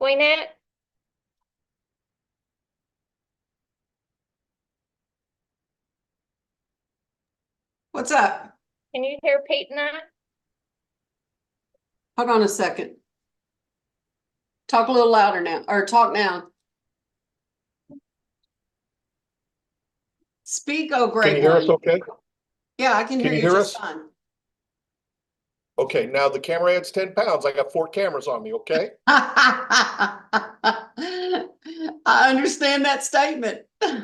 Waynet, What's up? can you hear Pete and I? Hold on a second. Talk a little louder now, or talk now. Speak, oh Can great you hear us one. okay? Yeah, I can hear Can you you hear just us? fine. Okay, now the camera adds 10 pounds. I got 4 cameras on me, okay? I understand that statement. Ooh,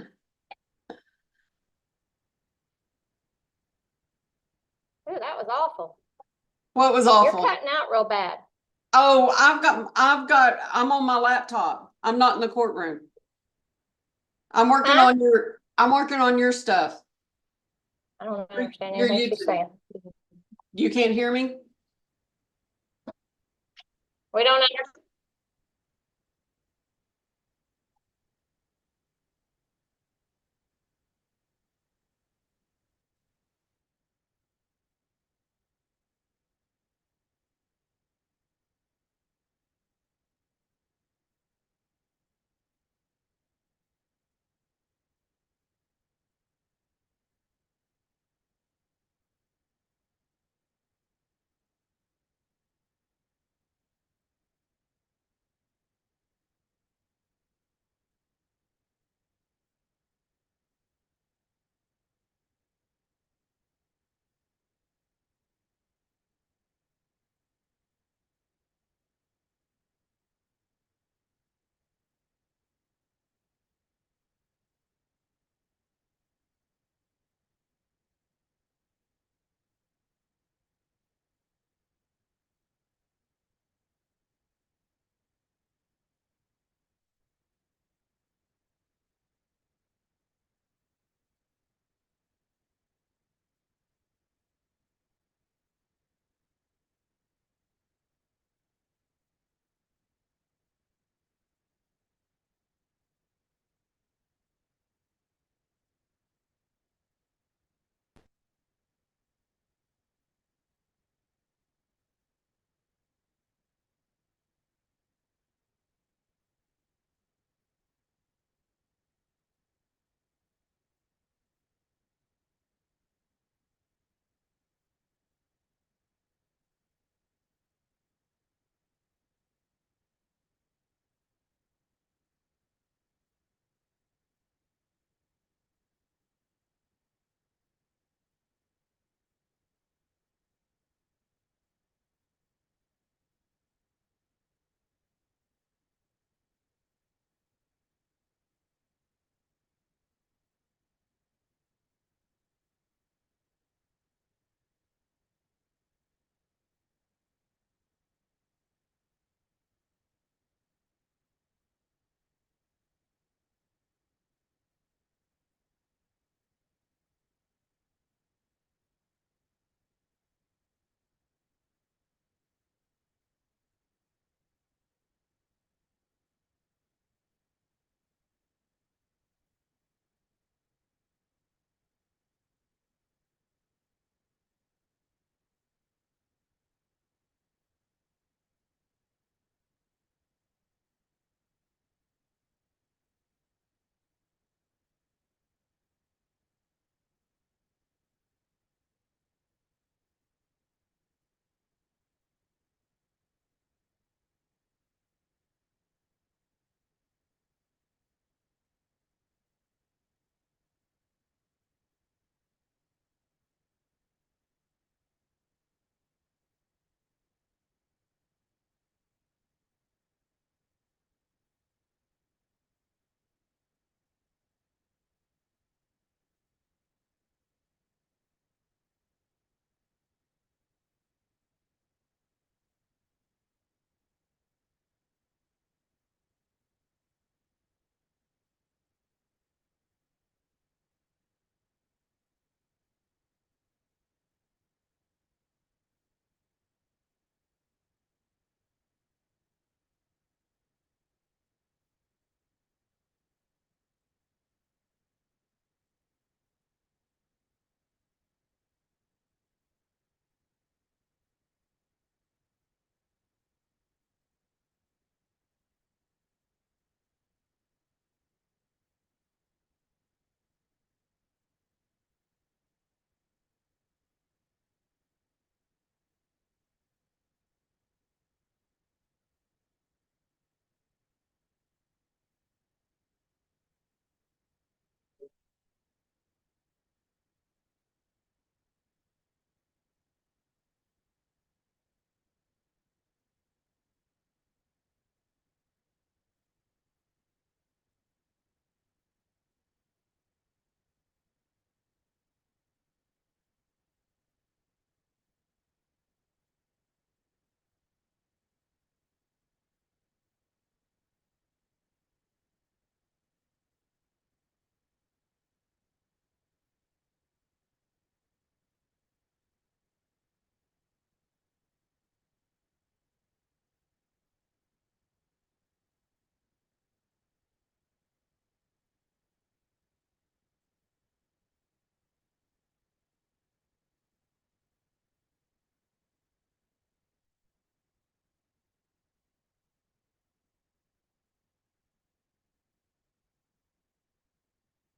that was awful. What was You're awful? cutting out real bad. Oh, I'm on my laptop. I'm not in the courtroom. Huh? I'm working on your stuff. I don't understand Your anything she's YouTube. saying. You can't hear me? We don't understand.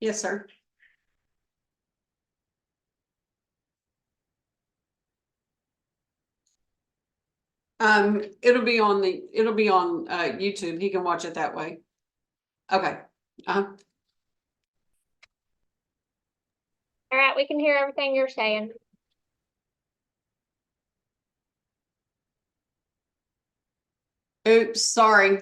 Yes, sir. It'll be on YouTube. He can watch it that way. Okay. All right, we can hear everything you're saying. Oops, sorry.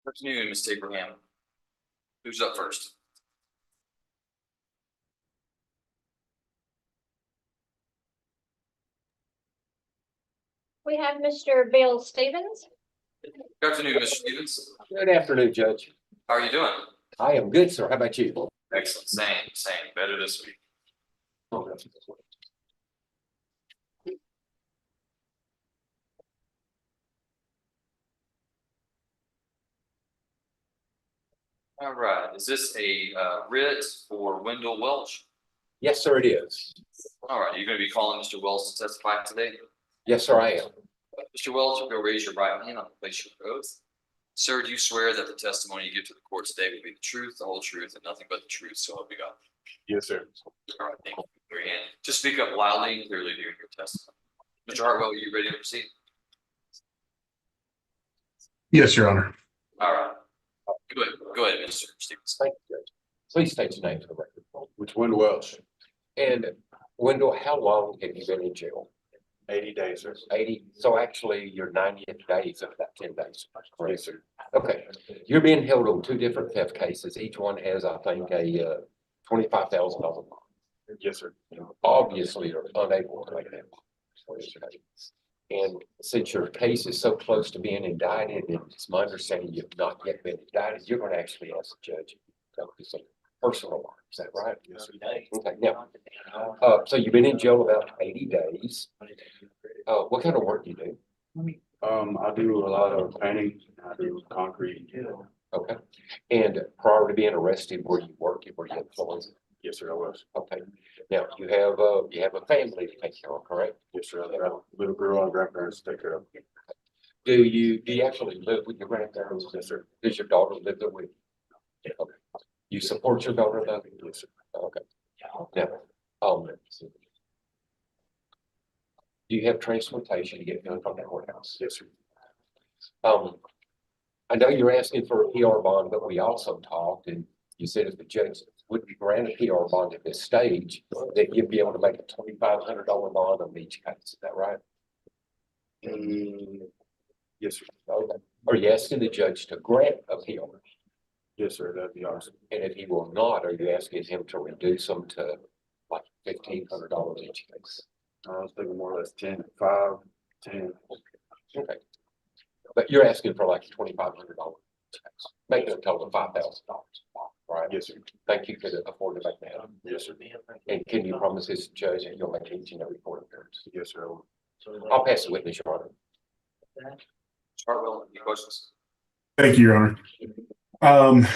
Afternoon, Ms. Abraham. Who's up first? We have Mr. Bill Stevens. Good afternoon, Mr. Stevens. Good afternoon, Judge. How are you doing? I am good, sir. How about you? Excellent. Same. Better this week. All right. Is this a writ for Wendell Welch? Yes, sir, it is. All right. You're going to be calling Mr. Welch to testify today? Yes, sir, I am. Mr. Welch, go raise your right hand on the place your oath. Sir, do you swear that the testimony you give to the court today will be the truth, the whole truth, and nothing but the truth, so help you God? Yes, sir. All right, thank you. Your hand. Just speak up loudly and clearly during your testimony. Mr. Hartwell, are you ready to proceed? Yes, Your Honor. All right. Go ahead, Mr. Stevens. Thank you, Judge. Please state your name for the record. Which Wendell Welch? And Wendell, how long have you been in jail? 80 days, sir. 80. So actually, your 90th day is about 10 days. Correct, sir. Okay. You're being held on 2 different theft cases. Each one has, I think, a $25,000 bond. Yes, sir. Obviously, you're unable to make that bond. And since your case is so close to being indicted, and it's my understanding you've not yet been indicted, you're going to actually ask the judge to do some personal law. Is that right? Yes, sir. Okay, now, so you've been in jail about 80 days. What kind of work do you do? I do a lot of painting, I do concrete. Okay. And prior to being arrested, were you working, were you employed? Yes, sir, I was. Okay. Now, you have a family to take care of, correct? Yes, sir, I got a little girl and grandparents to take care of. Do you actually live with your grandparents? Yes, sir. Does your daughter live there with you? Okay. You support your daughter though? Yes, sir. Okay. Now, do you have transportation to get to and from the courthouse? Yes, sir. I know you're asking for a PR bond, but we also talked and you said if the judge would grant a PR bond at this stage, that you'd be able to make a $2,500 bond on each case. Is that right? Yes, sir. Okay. Are you asking the judge to grant a PR? Yes, sir, that'd be awesome. And if he will not, are you asking him to reduce them to like $1,500 each case? I was thinking more or less 10, 5, 10. Okay. But you're asking for like $2,500, making a total of $5,000, right? Yes, sir. Thank you for affording to make that. Yes, sir. And can you promise this judge that you'll make each and every court appearance? Yes, sir. I will. I'll pass the witness, Your Honor. Mr. Hartwell, any questions? Thank you, Your Honor.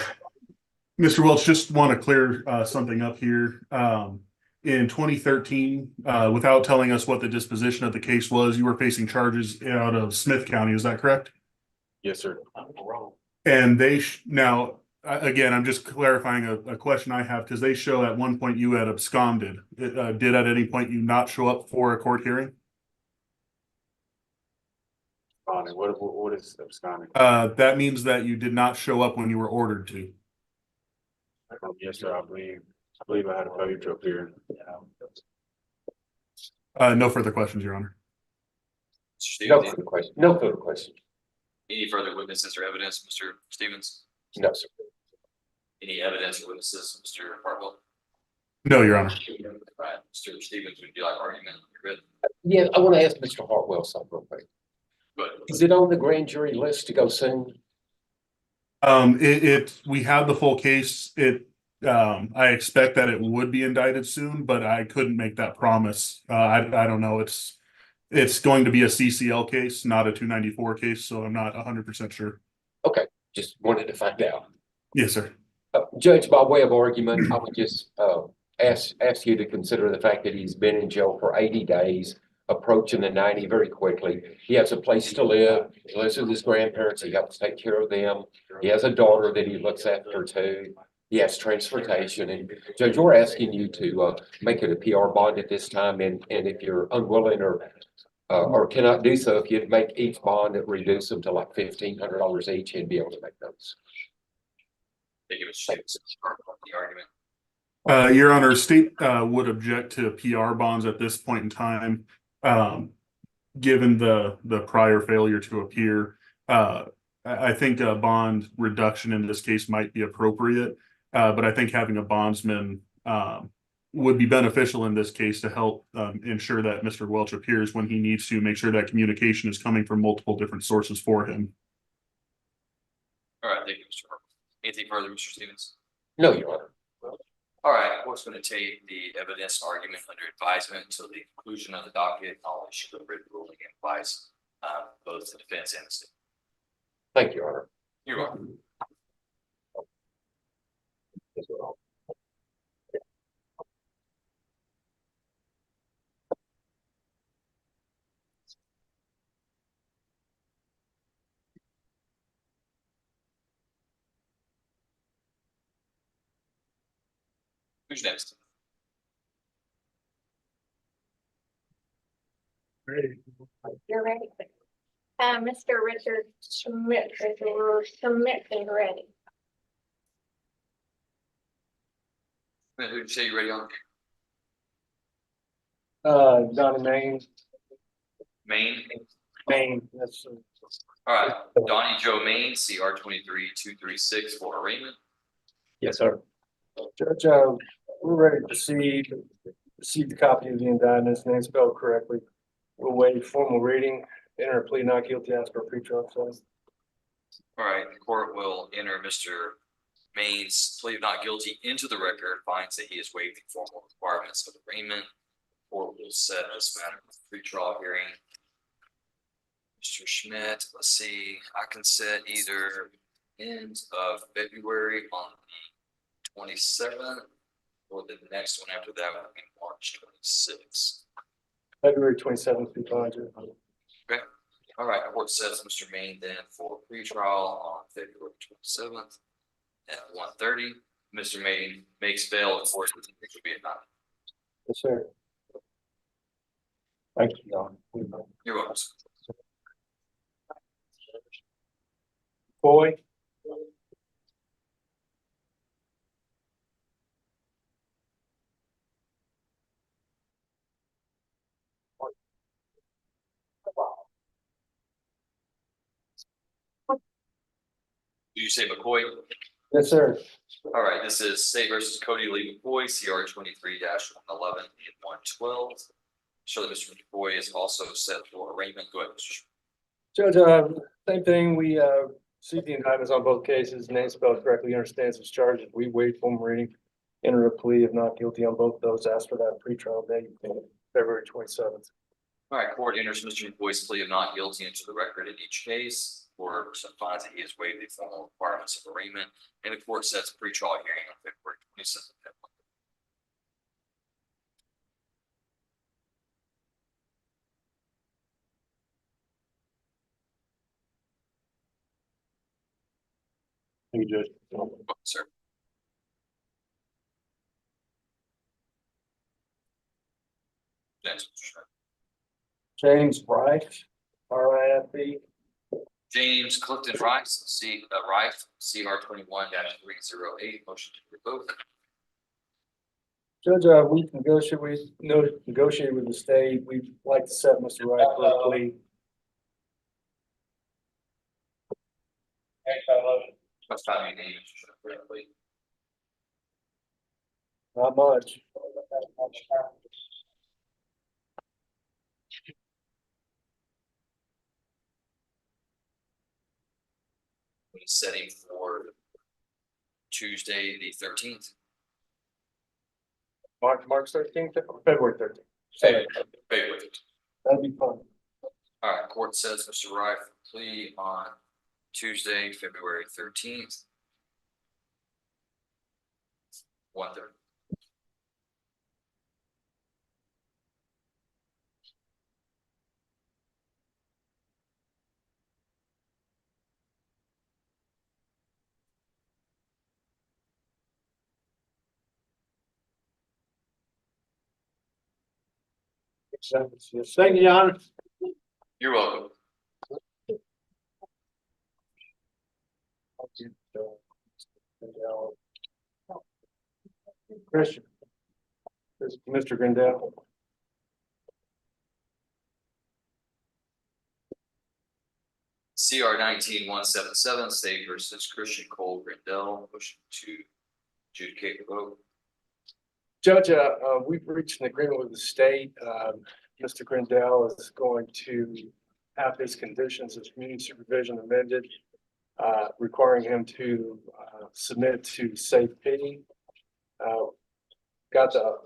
Mr. Welch, just want to clear something up here. In 2013, without telling us what the disposition of the case was, you were facing charges out of Smith County. Is that correct? Yes, sir. And they now, again, I'm just clarifying a question I have because they show at one point you had absconded. Did at any point you not show up for a court hearing? What is absconding? That means that you did not show up when you were ordered to. Yes, sir. I believe I had a failure to appear. No further questions, Your Honor. Mr. No Stevens, further question. No further question. any further witnesses or evidence, Mr. Stevens? No, sir. Any evidence or witnesses, Mr. Hartwell? No, Your Honor. All right, Mr. Stevens, would you like argument? You're good. Yeah, I want to ask Mr. Hartwell something real quick. Good. Is it on the grand jury list to go soon? We have the full case. I expect that it would be indicted soon, but I couldn't make that promise. I don't know. It's going to be a CCL case, not a 294 case, so I'm not 100% sure. Okay, just wanted to find out. Yes, sir. Judge, by way of argument, I would just ask you to consider the fact that he's been in jail for 80 days, approaching the 90 very quickly. He has a place to live. He lives with his grandparents. He helps take care of them. He has a daughter that he looks after too. He has transportation. And Judge, we're asking you to make it a PR bond at this time. And if you're unwilling or cannot do so, if you'd make each bond that reduce them to like $1,500 each and be able to make those. Thank you, Mr. Stevens. The argument. Your Honor, state would object to PR bonds at this point in time, given the prior failure to appear. I think a bond reduction in this case might be appropriate. But I think having a bondsman, would be beneficial in this case to help, ensure that Mr. Welch appears when he needs to, make sure that communication is coming from multiple different sources for him. All right, thank you, Mr. Harper. Anything further, Mr. Stevens? No, Your Honor. All right, court's going to take the evidence argument under advisement until the conclusion of the docket. I'll issue the written ruling and advise both the defense and the state. Thank you, Your Honor. You're welcome. Who's next? You're ready. Mr. Richard Schmidt is ready. Who did you say you ready on? Donnie Main, Maine. that's, All right, Donnie Joe Maine, CR 23-236 for arraignment. yes, sir. Judge, we're ready to proceed, receive the copy of the indictments, name spelled correctly. We'll waive formal reading, enter a plea not guilty, ask for a pretrial sentence. All right, the court will enter Mr. Maine's plea of not guilty into the record, finds that he has waived the formal requirements of arraignment. Court will set this matter for pretrial hearing. Mr. Schmidt, let's see, I can set either end of February on the 27th, or the next one after that would be March 26th. February 27th, be fine, Judge. Okay, all right, court sets Mr. Maine then for pretrial on February 27th at 1:30. Mr. Maine makes bail, of course, which would be at 9. Yes, sir. Thank you, Your Honor. You're welcome. Boy. Did you say McCoy? Yes, sir. All right, this is State versus Cody Lee McCoy, CR 23-111 and 112. So that Mr. McCoy is also set for arraignment. Go ahead, Mr. Schmidt. Judge, same thing, we, see the indictments on both cases, name spelled correctly, understands his charges, we waive formal reading. Enter a plea of not guilty on both those, ask for that pretrial date, February 27th. All right, court enters Mr. McCoy's plea of not guilty into the record in each case. Court finds that he has waived the formal requirements of arraignment, and the court sets a pretrial hearing on February 27th. Thank you, Judge. Sir. Next, Mr. Schmidt. James Rife, RIFE. James Clifton Rice, Rife, CR 21-308, motion to revoke. Judge, we negotiated with the state, we'd like to set Mr. Rife for a plea. Much time you need, Mr. Schmidt, please. Not much. Setting for Tuesday, the 13th. March 13th, February 13th. February 13th. That'd be fun. All right, court says Mr. Rife plea on Tuesday, February 13th. 1:30. Thank you, Your Honor. You're welcome. Christian. This is Mr. Grindell. CR 19-177, State versus Christian Cole Grindell, motion to adjudicate the vote. Judge, we've reached an agreement with the state. Mr. Grindell is going to have his conditions of community supervision amended, requiring him to submit to safety. Got the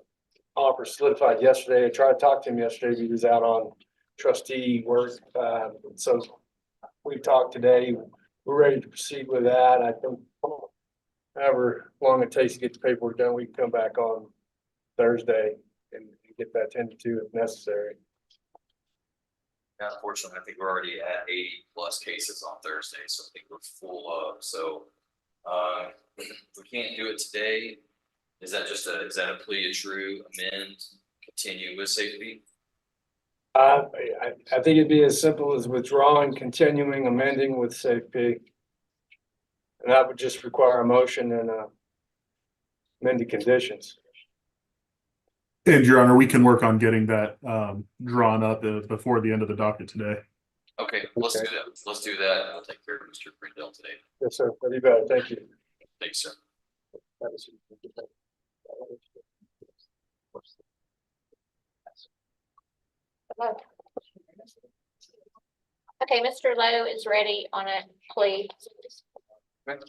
offer solidified yesterday. I tried to talk to him yesterday. He was out on trustee work. So we talked today. We're ready to proceed with that. I think however long it takes to get the paperwork done, we can come back on Thursday and get that tended to if necessary. Yeah, unfortunately, I think we're already at 80+ cases on Thursday, so I think we're full up. So if we can't do it today, is that a plea of true amend, continue with safety? I think it'd be as simple as withdrawing, continuing, amending with safety. And that would just require a motion and amended conditions. And Your Honor, we can work on getting that drawn up before the end of the docket today. Okay, let's do that. Let's do that. We'll take care of Mr. Grindell today. Yes, sir. That'd be better. Thank you. Thanks, sir. Okay, Mr. Lowe is ready on a plea. Okay.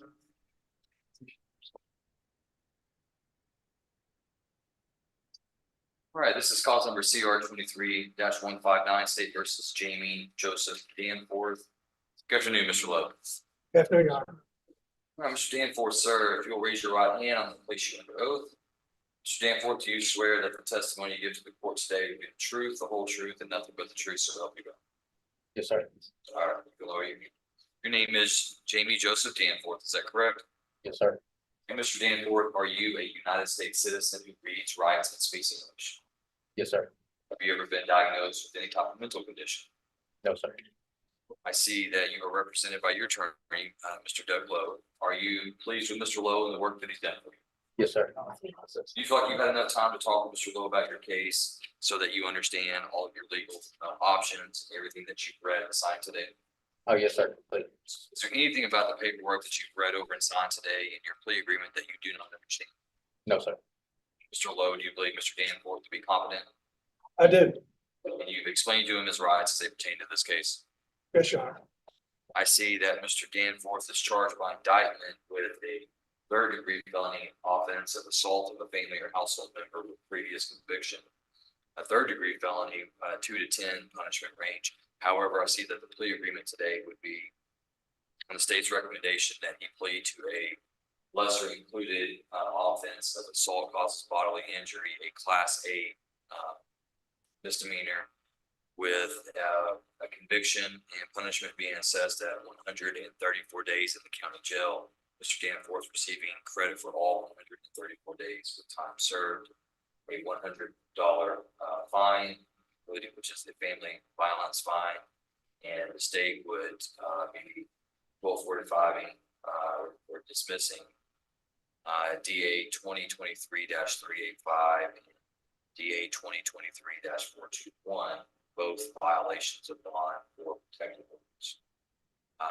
All right, this is cause number CR 23-159, State versus Jamie Joseph Danforth. Good afternoon, Mr. Lowe. Good afternoon, Your Honor. All right, Mr. Danforth, sir, if you'll raise your right hand, I'm going to place you under oath. Mr. Danforth, do you swear that the testimony you give to the court today will be the truth, the whole truth, and nothing but the truth, so help you God? Yes, sir. All right, below you. Your name is Jamie Joseph Danforth, is that correct? Yes, sir. And Mr. Danforth, are you a United States citizen who reads, writes, and speaks English? Yes, sir. Have you ever been diagnosed with any type of mental condition? No, sir. I see that you are represented by your attorney, Mr. Doug Lowe. Are you pleased with Mr. Lowe and the work that he's done for you? Yes, sir. Do you feel like you've had enough time to talk with Mr. Lowe about your case so that you understand all of your legal options, everything that you've read and signed today? Oh, yes, sir. Is there anything about the paperwork that you've read over and signed today in your plea agreement that you do not understand? No, sir. Mr. Lowe, do you believe Mr. Danforth to be competent? I did. And you've explained to him his rights as they pertain to this case? Yes, Your Honor. I see that Mr. Danforth is charged by indictment with a third-degree felony offense of assault of a family or household member with previous conviction. A third-degree felony, 2 to 10 punishment range. However, I see that the plea agreement today would be on the state's recommendation that he plead to a lesser included offense of assault causes bodily injury, a Class A misdemeanor with a conviction and punishment being assessed at 134 days in the county jail. Mr. Danforth receiving credit for all 134 days with time served, a $100 fine, which is the family violence fine, and the state would be full 45ing or dismissing DA 2023-385 and DA 2023-421, both violations of bond for protective orders.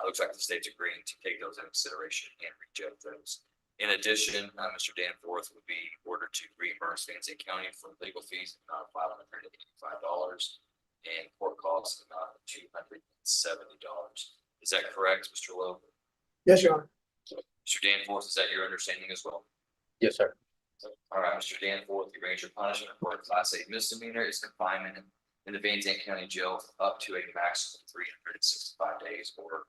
Looks like the state's agreeing to take those into consideration and reject those. In addition, Mr. Danforth would be ordered to reimburse Van Zandt County for legal fees of $585 and court costs of $270. Is that correct, Mr. Lowe? Yes, Your Honor. Mr. Danforth, is that your understanding as well? Yes, sir. All right, Mr. Danforth, the range of punishment for a Class A misdemeanor is confinement in the Van Zandt County Jail up to a maximum of 365 days or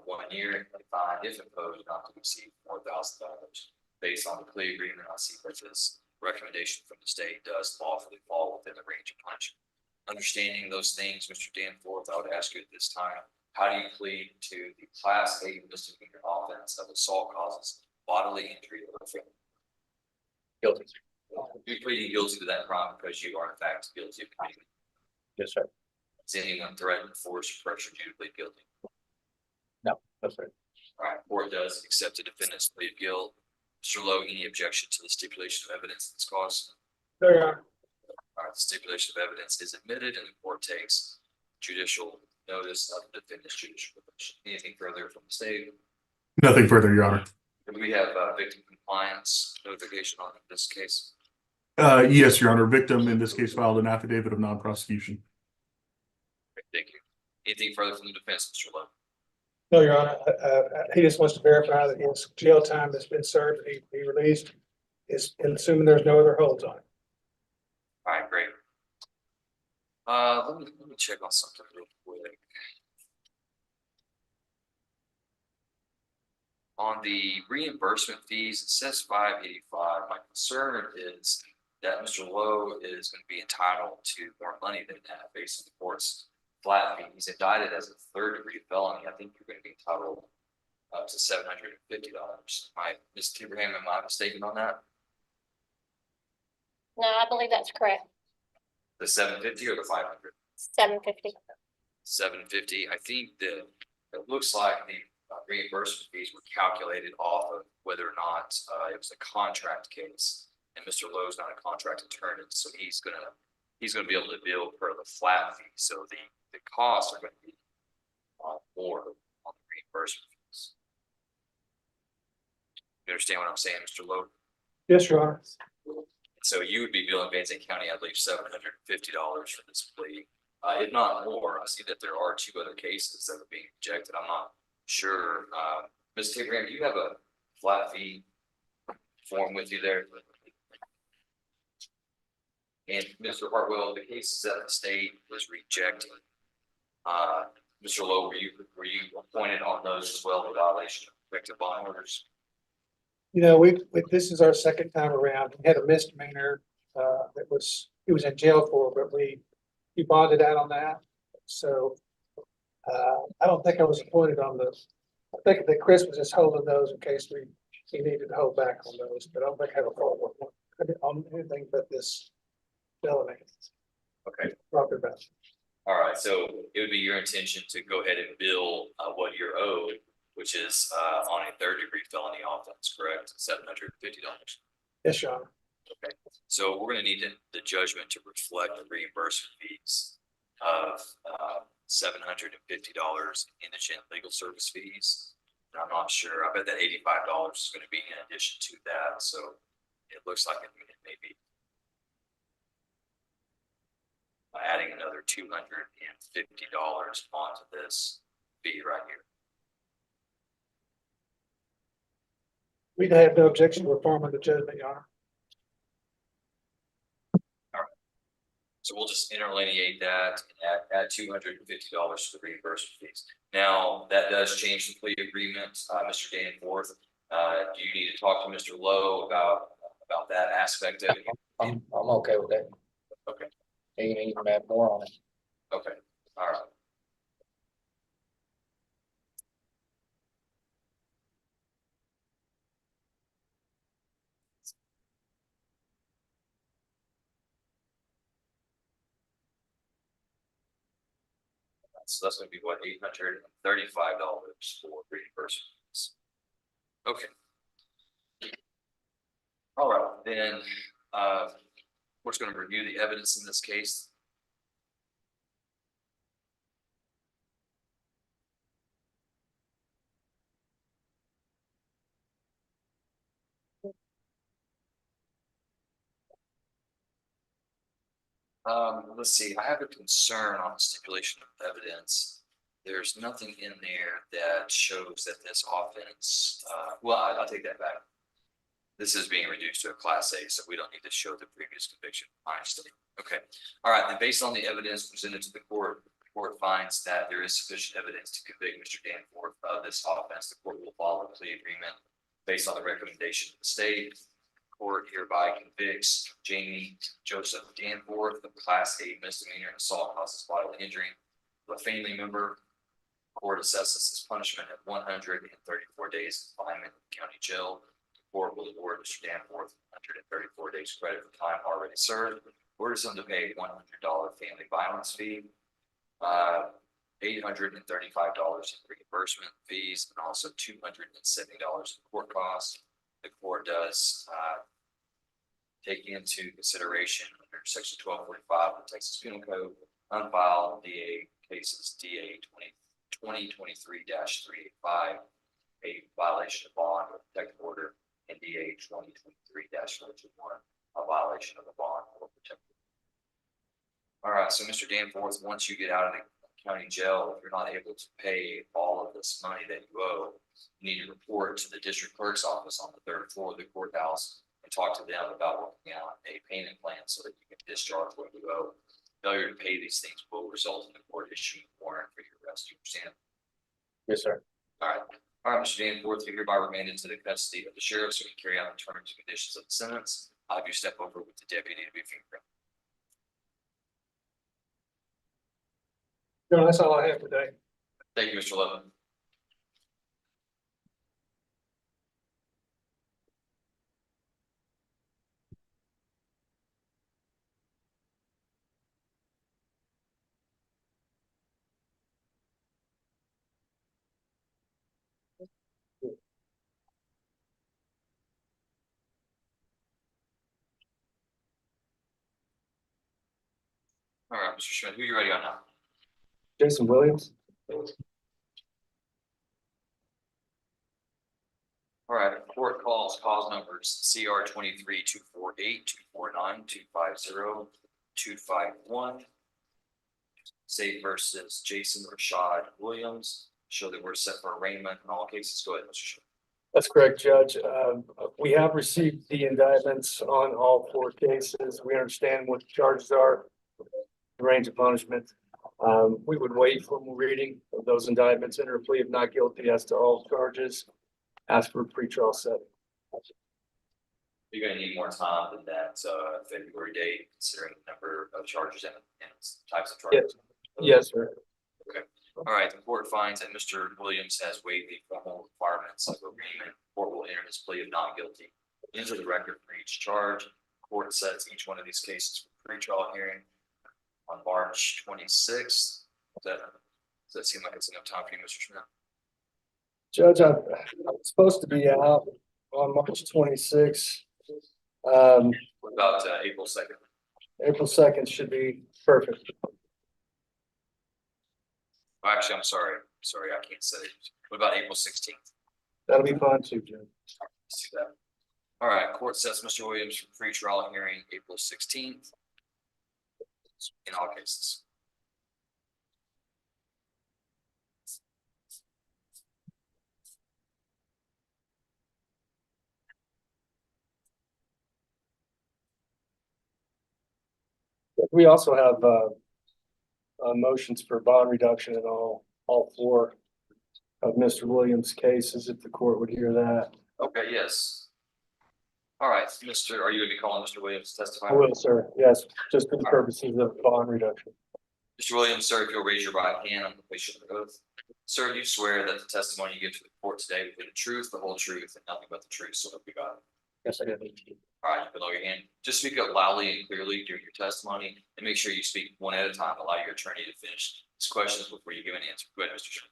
1 year, and fine if imposed not to exceed $4,000. Based on the plea agreement, I see that this recommendation from the state does lawfully fall within the range of punishment. Understanding those things, Mr. Danforth, I would ask you at this time, how do you plead to the Class A misdemeanor offense of assault causes bodily injury or family? Guilty. You're pleading guilty to that crime because you are in fact guilty of committing. Yes, sir. Has anyone threatened, force, or pressured you to plead guilty? No, sir. All right, court does accept the defendant's plea of guilt. Mr. Lowe, any objection to the stipulation of evidence that's caused? There you are. All right, the stipulation of evidence is admitted and the court takes judicial notice of the defendant's judicial release. Anything further from the state? Nothing further, Your Honor. Do we have victim compliance notification on this case? Yes, Your Honor. Victim in this case filed an affidavit of non-prosecution. Great, thank you. Anything further from the defense, Mr. Lowe? No, Your Honor, he just wants to verify that his jail time has been served, and he be released, is, and assuming there's no other holds on it. All right, great. Let me check on something real quick. On the reimbursement fees, it says $585. My concern is that Mr. Lowe is going to be entitled to more money than that based on the court's flat fee. He's indicted as a third-degree felony. I think you're going to be entitled up to $750. Ms. Abraham, am I mistaken on that? No, I believe that's correct. The 750 or the 500? 750. 750. I think that it looks like the reimbursement fees were calculated off of whether or not it was a contract case, and Mr. Lowe's not a contract attorney, so he's gonna be able to bill per the flat fee. So the costs are going to be more on the reimbursement fees. You understand what I'm saying, Mr. Lowe? Yes, Your Honor. So you would be billing Van Zandt County, I believe, $750 for this plea, if not more. I see that there are 2 other cases that are being rejected. I'm not sure. Ms. Abraham, do you have a flat fee form with you there? And Mr. Hartwell, the cases that the state was rejecting, Mr. Lowe, were you appointed on those as well, in violation of effective bond orders? You know, this is our second time around. We had a misdemeanor, he was in jail for, but we bonded out on that. So, I don't think I was appointed on those. I think that Chris was just holding those in case he needed to hold back on those, but I don't think I have a fault on anything but this felony. Okay. Property about. All right, so it would be your intention to go ahead and bill what you're owed, which is on a third-degree felony offense, correct? $750. Yes, Your Honor. Okay, so we're going to need the judgment to reflect the reimbursement fees of $750 indigent legal service fees. And I'm not sure. I bet that $85 is going to be in addition to that. So it looks like it may be adding another $250 onto this fee right here. We have no objection to reforming the judgment, Your Honor. So we'll just interlineate that and add $250 to the reimbursement fees. Now, that does change the plea agreement, Mr. Danforth. Do you need to talk to Mr. Lowe about that aspect of it? I'm okay with that. Okay, He can even add more on it. okay, all right. So that's gonna be what, $835 for reimbursement fees. Okay. All right, then, we're just gonna review the evidence in this case. Let's see, I have a concern on stipulation of evidence. There's nothing in there that shows that this offense, well, I'll take that back. This is being reduced to a class A, so we don't need to show the previous conviction. Honestly. Okay, all right, then based on the evidence presented to the court finds that there is sufficient evidence to convict Mr. Danforth of this offense. The court will follow the plea agreement based on the recommendation of the state. Court hereby convicts Jamie Joseph Danforth of Class A misdemeanor and assault causes bodily injury to a family member. Court assesses his punishment at 134 days confinement in the county jail. The court will award Mr. Danforth 134 days credit for time already served. Orders him to pay $100 family violence fee, $835 in reimbursement fees, and also $270 in court costs. The court does take into consideration under section 1245 of the Texas Penal Code, unfiled DA cases DA 2023-385, a violation of bond or protective order, and DA 2023-421, a violation of the bond or protective. All right, so Mr. Danforth, once you get out of the county jail, if you're not able to pay all of this money that you owe, you need to report to the district clerk's office on the 3rd floor of the courthouse and talk to them about working out a payment plan so that you can discharge what you owe. Failure to pay these things will result in the court issuing a warrant for your arrest. You understand? Yes, sir. All right, Mr. Danforth, you're hereby remanded to the custody of the sheriff so you can carry out the terms and conditions of the sentence. I'll have you step over with the deputy to be fingerprinted. No, that's all I have today. Thank you, Mr. Levin. All right, Mr. Schmidt, who are you ready on now? Jason Williams. All right, court calls cause numbers CR 23-248, 249, 250, 251. State versus Jason Rashad Williams. Show that we're set for arraignment in all cases. Go ahead, Mr. Schmidt. That's correct, Judge. We have received the indictments on all 4 cases. We understand what the charges are, the range of punishment. We would wait for more reading of those indictments, enter a plea of not guilty as to all charges, ask for a pretrial setting. You're gonna need more time than that, February date, considering the number of charges and types of charges. Yes, sir. All right, the court finds that Mr. Williams has waived the formal requirements of agreement. Court will enter his plea of not guilty into the record for each charge. Court sets each one of these cases for pretrial hearing on March 26th. Does that seem like it's enough time for you, Mr. Schmidt? Judge, I'm supposed to be out on March 26th. What about April 2nd? April 2nd should be perfect. Oh, actually, I'm sorry, I can't say. What about April 16th? That'll be fine too, Judge. Let's do that. All right, court sets Mr. Williams for pretrial hearing April 16th in all cases. We also have motions for bond reduction in all 4 of Mr. Williams' cases, if the court would hear that. Okay, yes. All right, are you gonna be calling Mr. Williams to testify? I will, sir. Yes, just for the purposes of bond reduction. Mr. Williams, sir, if you'll raise your right hand on the completion of the oath. Sir, do you swear that the testimony you give to the court today will be the truth, the whole truth, and nothing but the truth, so help you God? Yes, I do. All right, below your hand. Just speak up loudly and clearly during your testimony, and make sure you speak one at a time. Allow your attorney to finish his questions before you give an answer. Go ahead, Mr. Chairman.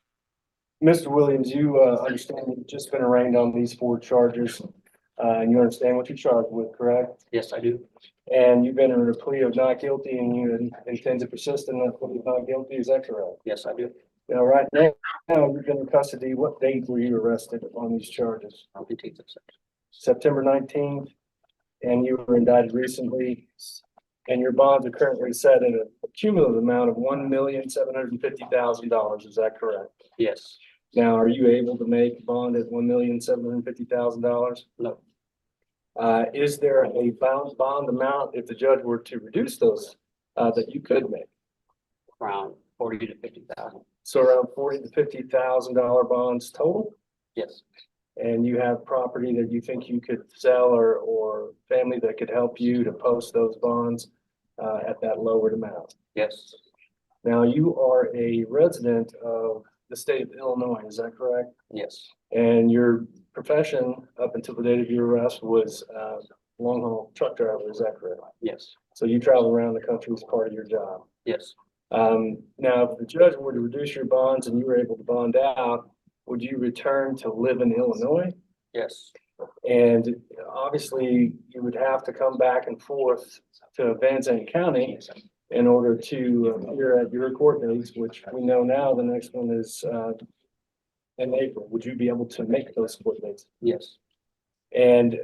Mr. Williams, you understand you've just been arraigned on these 4 charges. And you understand what you're charged with, correct? Yes, I do. And you've been in a plea of not guilty and you intend to persist in that plea of not guilty, is that correct? Yes, I do. Now, right now, you've been in custody. What date were you arrested on these charges? 15th of September 19th, and you were indicted recently. And your bonds are currently set at a cumulative amount of $1,750,000. Is that correct? Yes. Now, are you able to make a bond at $1,750,000? No. Is there a bond amount if the judge were to reduce those that you could make? Around 40 to 50,000. So around $40,000 to $50,000 bonds total? Yes. And you have property that you think you could sell or family that could help you to post those bonds at that lowered amount? Yes. Now, you are a resident of the state of Illinois, is that correct? Yes. And your profession up until the date of your arrest was long haul truck driver, is that correct? Yes. So you travel around the country as part of your job. Yes. Now, if the judge were to reduce your bonds and you were able to bond out, would you return to live in Illinois? Yes. And obviously, you would have to come back and forth to Van Zandt County in order to appear at your court dates, which we know now the next one is in April. Would you be able to make those court dates? Yes, And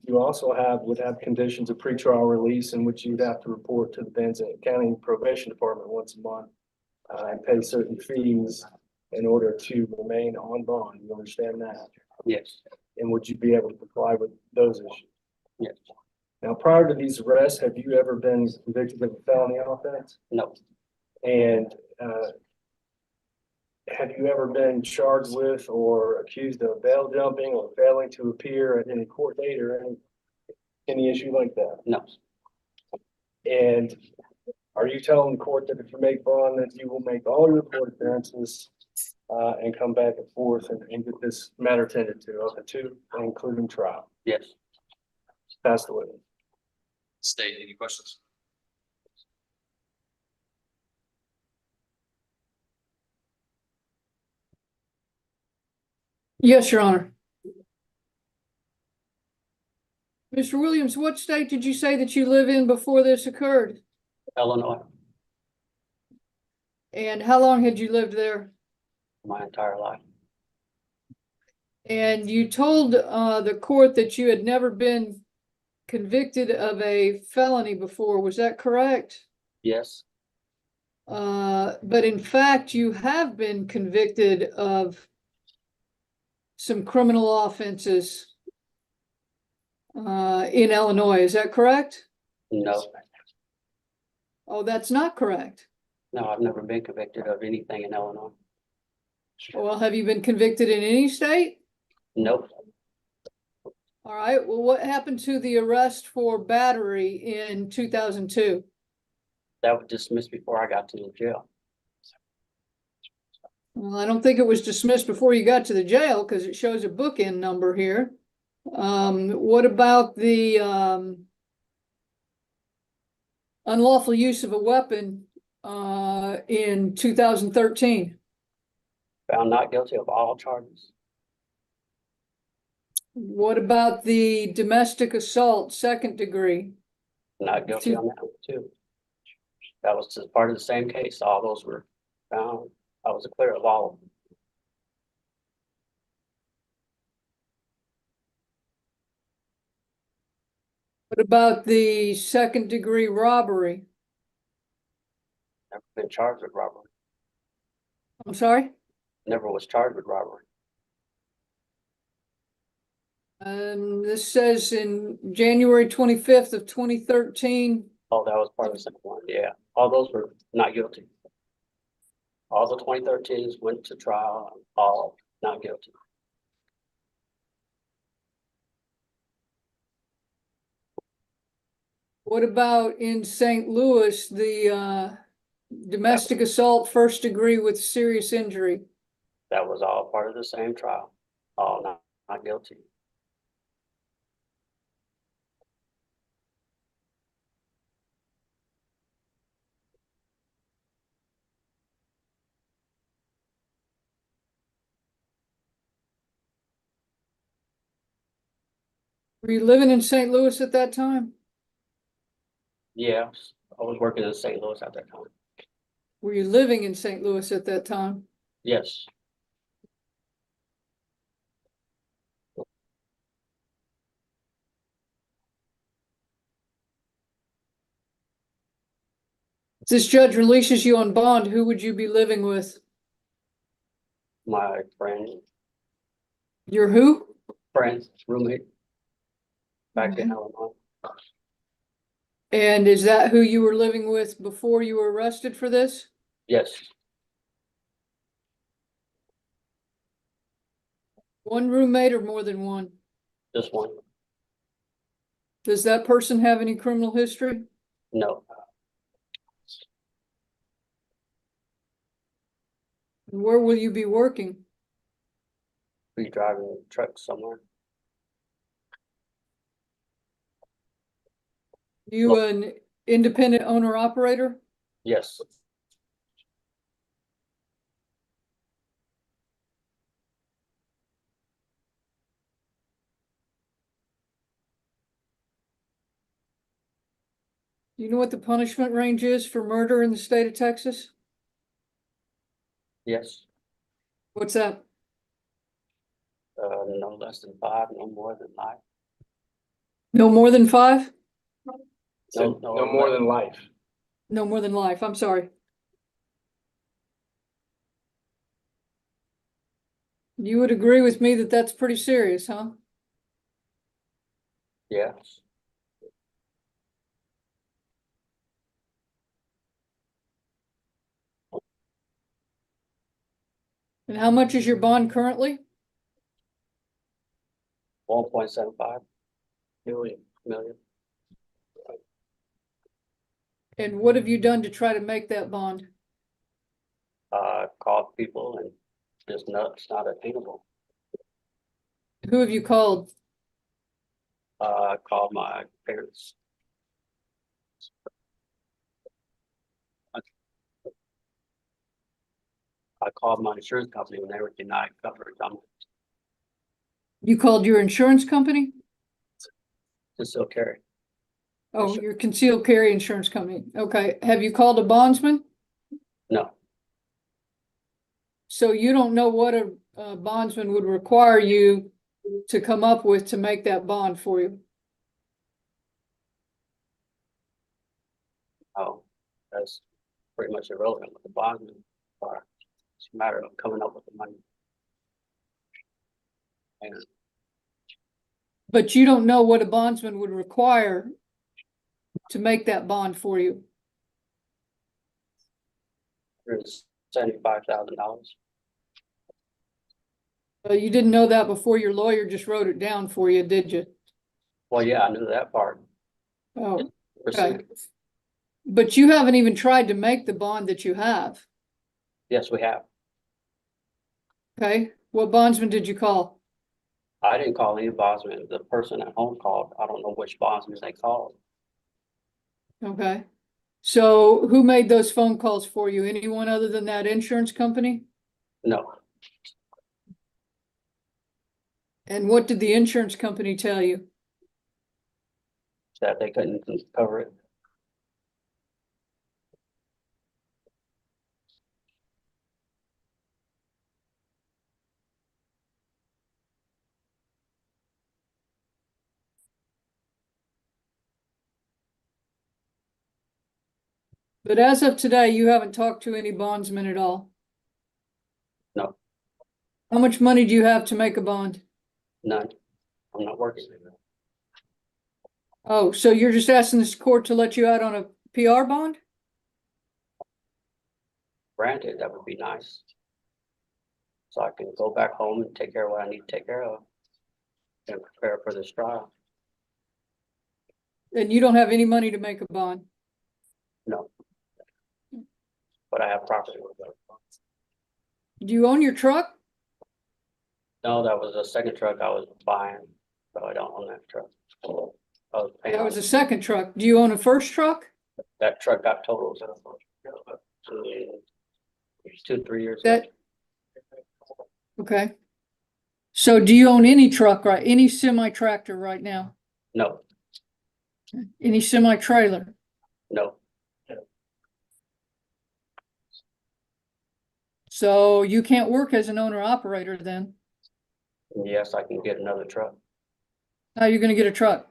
you also would have conditions of pretrial release in which you'd have to report to the Van Zandt County Probation Department once a month and pay certain fees in order to remain on bond. You understand that? yes, And would you be able to comply with those issues? yes, Now, prior to these arrests, have you ever been convicted of a felony offense? no, And have you ever been charged with or accused of bail jumping or failing to appear at any court date or any issue like that? no, And are you telling the court that if you make bond, that you will make all your court appearances and come back and forth and get this matter tended to, up to including trial? yes. Pass the witness. State, any questions? Yes, Your Honor. Mr. Williams, what state did you say that you live in before this occurred? Illinois, And how long had you lived there? my entire life. And you told the court that you had never been convicted of a felony before, was that correct? Yes, But in fact, you have been convicted of some criminal offenses in Illinois, is that correct? no, Oh, that's not correct. no, I've never been convicted of anything in Illinois. Well, have you been convicted in any state? Nope, All right, well, what happened to the arrest for battery in 2002? that was dismissed before I got to the jail. Well, I don't think it was dismissed before you got to the jail because it shows a bookend number here. What about the unlawful use of a weapon in 2013? Found not guilty of all charges. What about the domestic assault, second degree? Not guilty on that one too. That was just part of the same case. All those were found. I was clear of all of them. What about the second degree robbery? Never been charged with robbery. I'm sorry? Never was charged with robbery. This says in January 25th of 2013. Oh, that was part of the second one. Yeah, all those were not guilty. All the 2013s went to trial, all not guilty. What about in St. Louis, the domestic assault, first degree with serious injury? That was all part of the same trial, all not guilty. Were you living in St. Louis at that time? Yeah, I was working in St. Louis at that time. Were you living in St. Louis at that time? Yes, If this judge releases you on bond, who would you be living with? my friend, Your who? roommate back in Mhm. Illinois. And is that who you were living with before you were arrested for this? Yes, One roommate or more than one? just one. Does that person have any criminal history? No, Where will you be working? be driving a truck somewhere. You an independent owner operator? Yes, You know what the punishment range is for murder in the state of Texas? Yes, What's that? no less than 5, no more than life. No more than 5? No more than life. No more than life, I'm sorry. You would agree with me that that's pretty serious, huh? Yes, And how much is your bond currently? 1.75 million. And what have you done to try to make that bond? Called people and just it's not attainable. Who have you called? Called my parents. I called my insurance company and they were denied coverage. I'm You called your insurance company? just still carry. Oh, your concealed carry insurance company. Okay. Have you called a bondsman? No, So you don't know what a bondsman would require you to come up with to make that bond for you? oh, that's pretty much irrelevant with the bondsman are. It's a matter of coming up with the money. And But you don't know what a bondsman would require to make that bond for you. there's $75,000. You didn't know that before your lawyer just wrote it down for you, did you? Well, yeah, I knew that part. Oh, Proceed. okay. But you haven't even tried to make the bond that you have. Yes, we have. Okay, what bondsman did you call? I didn't call any bondsman. The person at home called. I don't know which bondsman they called. Okay. So who made those phone calls for you? Anyone other than that insurance company? No, And what did the insurance company tell you? that they couldn't cover it. But as of today, you haven't talked to any bondsmen at all. No, How much money do you have to make a bond? none. I'm not working. Oh, so you're just asking this court to let you out on a PR bond? Granted, that would be nice. So I can go back home and take care of what I need to take care of. And prepare for this trial. And you don't have any money to make a bond? No. But I have property. Do you own your truck? No, that was a second truck I was buying, so I don't own that truck. I was paying That was on- a second truck. Do you own a first truck? That truck got totaled. 2-3 years ago. That, okay. So do you own any truck, right? Any semi tractor right now? No, Any semi trailer? no, So you can't work as an owner operator then? yes, I can get another truck, How are you gonna get a truck?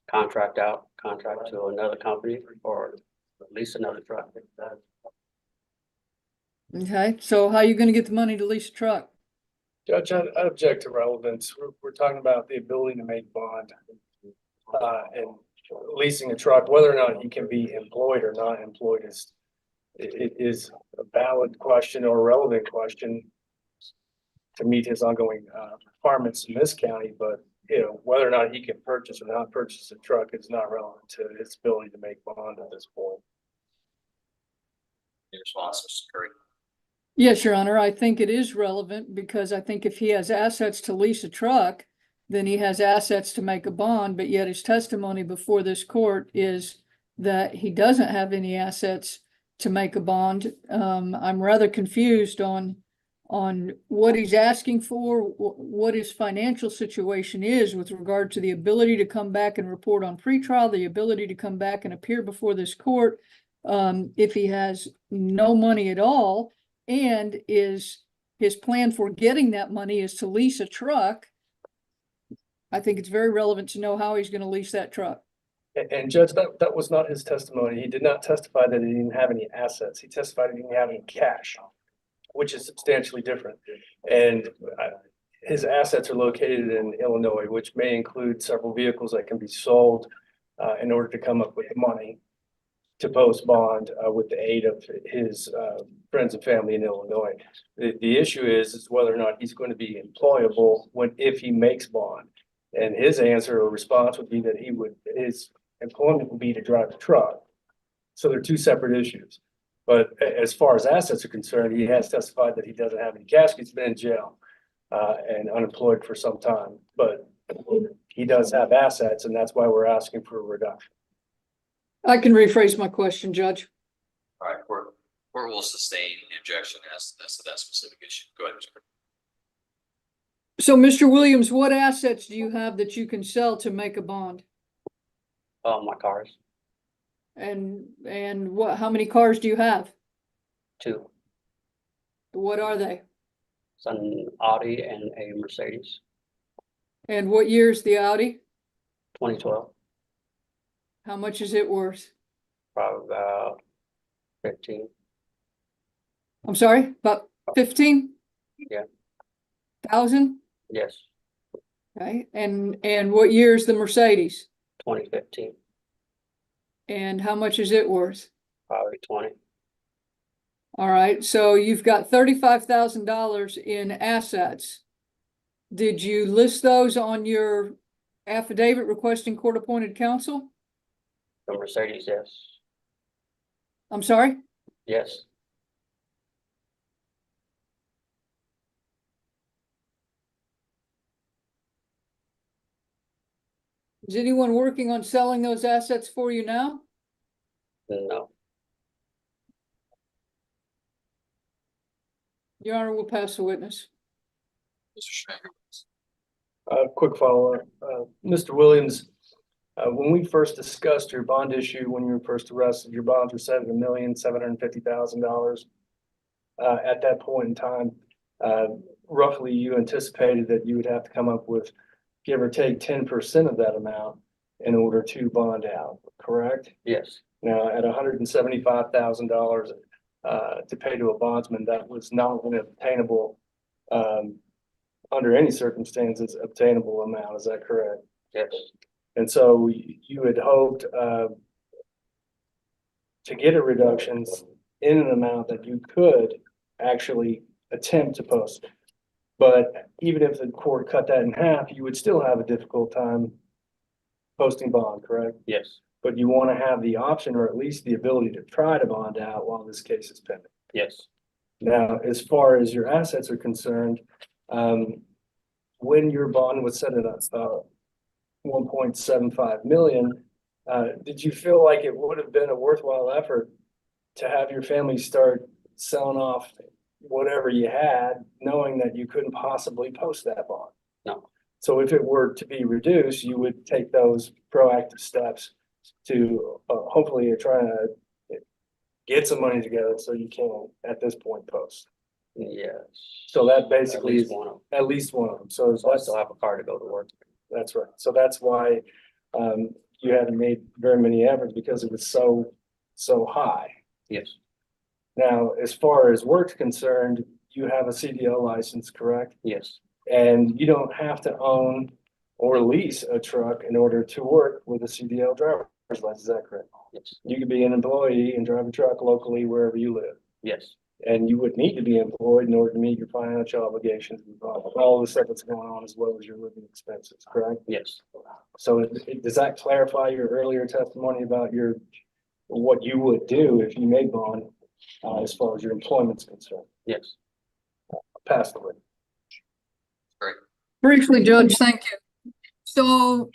contract to another company or lease another truck. Okay, so how are you gonna get the money to lease a truck? Judge, I object to relevance. We're talking about the ability to make bond. And leasing a truck, whether or not he can be employed or not employed it is a valid question or a relevant question to meet his ongoing requirements in this county, but you know, whether or not he can purchase or not purchase a truck is not relevant to his ability to make bond at this point. Your response, Mr. Curry. Yes, Your Honor, I think it is relevant because I think if he has assets to lease a truck, then he has assets to make a bond, but yet his testimony before this court is that he doesn't have any assets to make a bond. I'm rather confused on on what he's asking for, what his financial situation is with regard to the ability to come back and report on pretrial, the ability to come back and appear before this court, if he has no money at all, and is his plan for getting that money is to lease a truck. I think it's very relevant to know how he's going to lease that truck. And Judge, that was not his testimony. He did not testify that he didn't have any assets. He testified he didn't have any cash, which is substantially different. And his assets are located in Illinois, which may include several vehicles that can be sold in order to come up with the money to post bond with the aid of his friends and family in Illinois. The issue is whether or not he's going to be employable if he makes bond. And his answer or response would be that his employment would be to drive the truck. So they're two separate issues. But as far as assets are concerned, he has testified that he doesn't have any cash. He's been in jail and unemployed for some time, but he does have assets, and that's why we're asking for a reduction. I can rephrase my question, Judge. All right, court will sustain the objection as to that specific issue. Go ahead, Mr. So, Mr. Williams, what assets do you have that you can sell to make a bond? My cars, And how many cars do you have? 2, What are they? it's an Audi and a Mercedes, And what year's the Audi? 2012, How much is it worth? probably about 15. I'm sorry, about 15? Yeah. 1,000? Yes, Okay, and what year's the Mercedes? 2015, And how much is it worth? probably 20. All right, so you've got $35,000 in assets. Did you list those on your affidavit requesting court-appointed counsel? The Mercedes, yes. I'm sorry? Yes, Is anyone working on selling those assets for you now? no. Your Honor, we'll pass the witness. Mr. Schmager. Quick follow-up. Mr. Williams, when we first discussed your bond issue, when you were first arrested, your bonds were set at $1,750,000. At that point in time, roughly you anticipated that you would have to come up with, give or take 10% of that amount in order to bond out, correct? Yes, Now, at $175,000 to pay to a bondsman, that was not an obtainable, under any circumstances, obtainable amount. Is that correct? yes, And so you had hoped to get a reduction in an amount that you could actually attempt to post. But even if the court cut that in half, you would still have a difficult time posting bond, correct? yes, But you want to have the option or at least the ability to try to bond out while this case is pending. yes. Now, as far as your assets are concerned, when your bond was set at 1.75 million, did you feel like it would have been a worthwhile effort to have your family start selling off whatever you had, knowing that you couldn't possibly post that bond? No. So if it were to be reduced, you would take those proactive steps to hopefully try to get some money together so you can, at this point, post. Yes. So that At basically least is one of them. at least one of them. So So I that's, still have a car to go to work. that's right. So that's why you haven't made very many efforts, because it was so high. Yes, Now, as far as work's concerned, you have a CDL license, correct? yes, And you don't have to own or lease a truck in order to work with a CDL driver's license. Is that correct? yes, You could be an employee and drive a truck locally wherever you live. yes, And you would need to be employed in order to meet your financial obligations, and all the stuff that's going on, as well as your living expenses, correct? yes, So does that clarify your earlier testimony about what you would do if you made bond, as far as your employment's concerned? yes. Pass the way. Briefly, Judge, thank you. So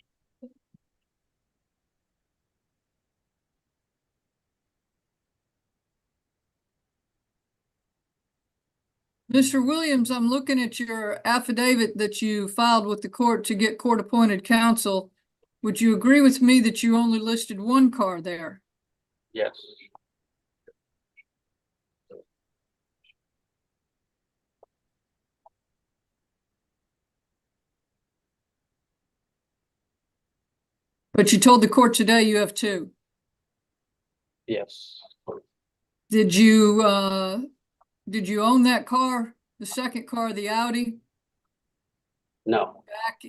Mr. Williams, I'm looking at your affidavit that you filed with the court to get court-appointed counsel. Would you agree with me that you only listed one car there? Yes. But you told the court today you have two. Yes. Did you own that car, the second car, the Audi, No, back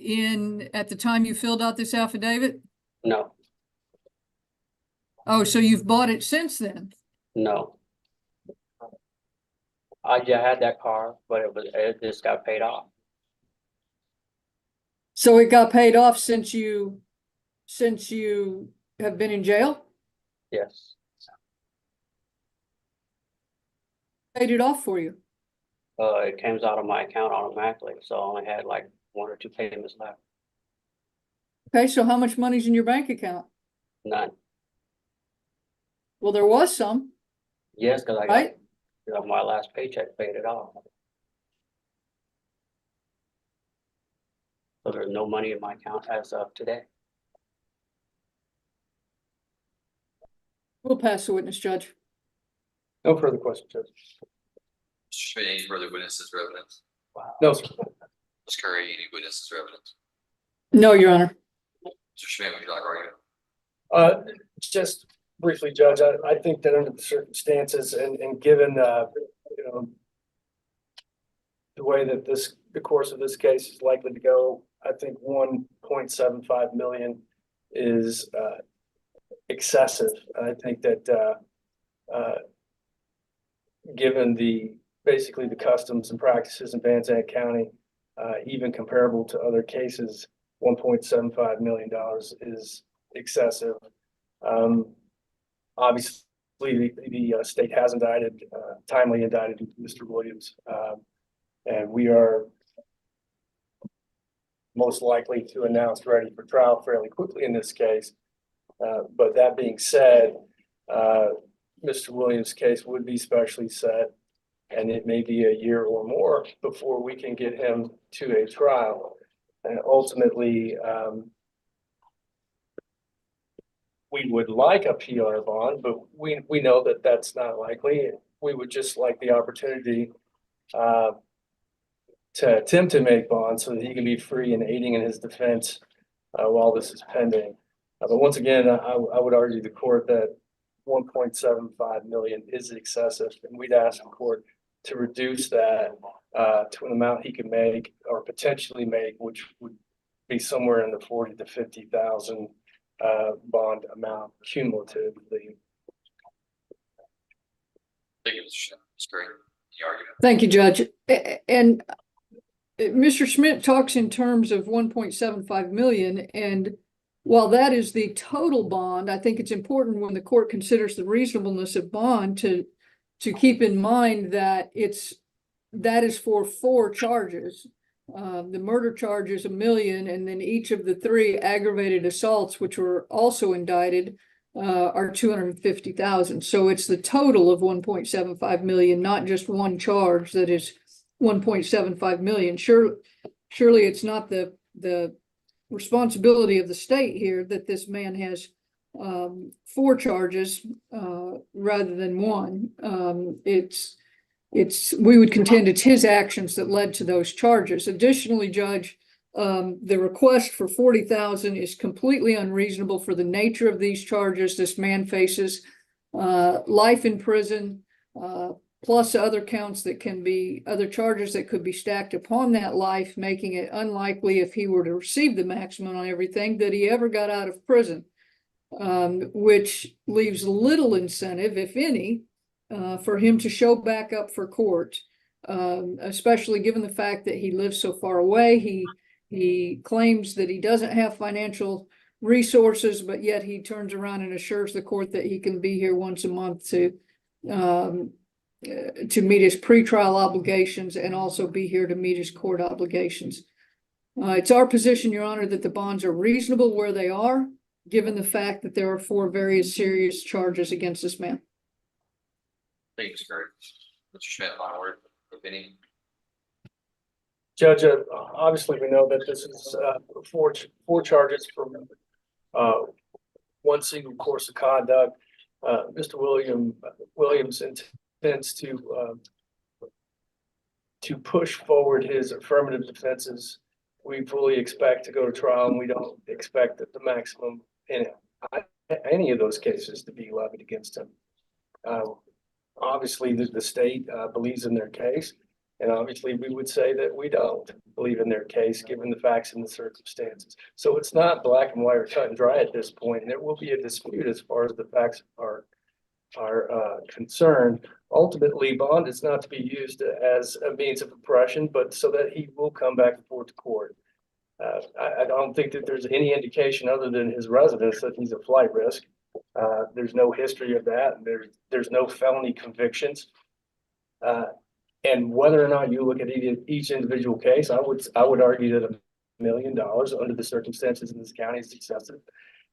at the time you filled out this affidavit? no, Oh, so you've bought it since then? no. I just had that car, but it just got paid off. So it got paid off since you have been in jail? Yes. Paid it off for you? It comes out of my account automatically, so I only had like 1 or 2 payments left. Okay, so how much money's in your bank account? None. Well, there was some, Yes, because I right? got my last paycheck paid it off. So there's no money in my account as of today. We'll pass the witness, Judge. No further questions, Judge. Mr. Schmidt, any further witnesses or evidence? No, sir. Ms. Curry, any witnesses or evidence? No, Your Honor. Mr. Schmidt, would you like to argue? Just briefly, Judge, I think that under the circumstances and given, you know, the way that the course of this case is likely to go, I think 1.75 million is excessive. I think that given basically the customs and practices in Van Zandt County, even comparable to other cases, $1.75 million is excessive. Obviously, the state has timely indicted Mr. Williams, and we are most likely to announce ready for trial fairly quickly in this case. But that being said, Mr. Williams' case would be specially set, and it may be a year or more before we can get him to a trial. And ultimately, we would like a PR bond, but we know that that's not likely. We would just like the opportunity to attempt to make bonds so that he can be free and aiding in his defense while this is pending. But once again, I would argue the court that 1.75 million is excessive, and we'd ask the court to reduce that to an amount he can make or potentially make, which would be somewhere in the 40 to 50,000 bond amount cumulatively. Thank you, Mr. Schmidt. Ms. Curry, any argument? Thank you, Judge. And Mr. Schmidt talks in terms of 1.75 million, and while that is the total bond, I think it's important when the court considers the reasonableness of bond to keep in mind that that is for 4 charges. The murder charge is $1 million, and then each of the 3 aggravated assaults, which were also indicted, are 250,000. So it's the total of 1.75 million, not just one charge that is 1.75 million. Surely it's not the responsibility of the state here that this man has 4 charges rather than 1. We would contend it's his actions that led to those charges. Additionally, Judge, the request for 40,000 is completely unreasonable for the nature of these charges. This man faces life in prison, plus other charges that could be stacked upon that life, making it unlikely, if he were to receive the maximum on everything, that he ever got out of prison, which leaves little incentive, if any, for him to show back up for court, especially given the fact that he lives so far away. He claims that he doesn't have financial resources, but yet he turns around and assures the court that he can be here once a month to meet his pretrial obligations and also be here to meet his court obligations. It's our position, Your Honor, that the bonds are reasonable where they are, given the fact that there are 4 very serious charges against this man. Thank you, Ms. Curry. Mr. Schmidt, final word, if any. Judge, obviously, we know that this is four charges from one single course of conduct. Mr. Williams intends to push forward his affirmative defenses. We fully expect to go to trial, and we don't expect that the maximum in any of those cases to be levied against him. Obviously, the state believes in their case, and obviously we would say that we don't believe in their case, given the facts and the circumstances. So it's not black and white or cut and dry at this point, and there will be a dispute as far as the facts are concerned. Ultimately, bond is not to be used as a means of oppression, but so that he will come back and forth to court. I don't think that there's any indication other than his residence that he's a flight risk. There's no history of that. There's no felony convictions. And whether or not you look at each individual case, I would argue that $1 million under the circumstances in this county is excessive.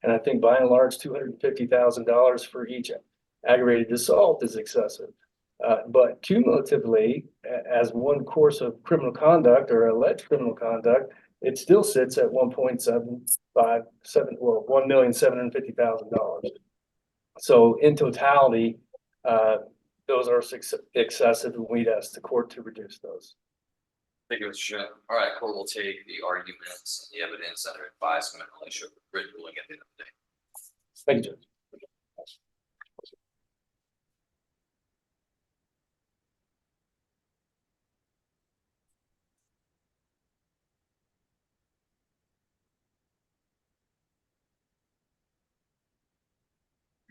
And I think by and large, $250,000 for each aggravated assault is excessive. But cumulatively, as one course of criminal conduct or alleged criminal conduct, it still sits at $1,750,000. So in totality, those are excessive, and we'd ask the court to reduce those. Thank you, Mr. Schmidt. All right, court will take the arguments and the evidence under advisement and issue a written ruling at the end of the day. Thank you, Judge.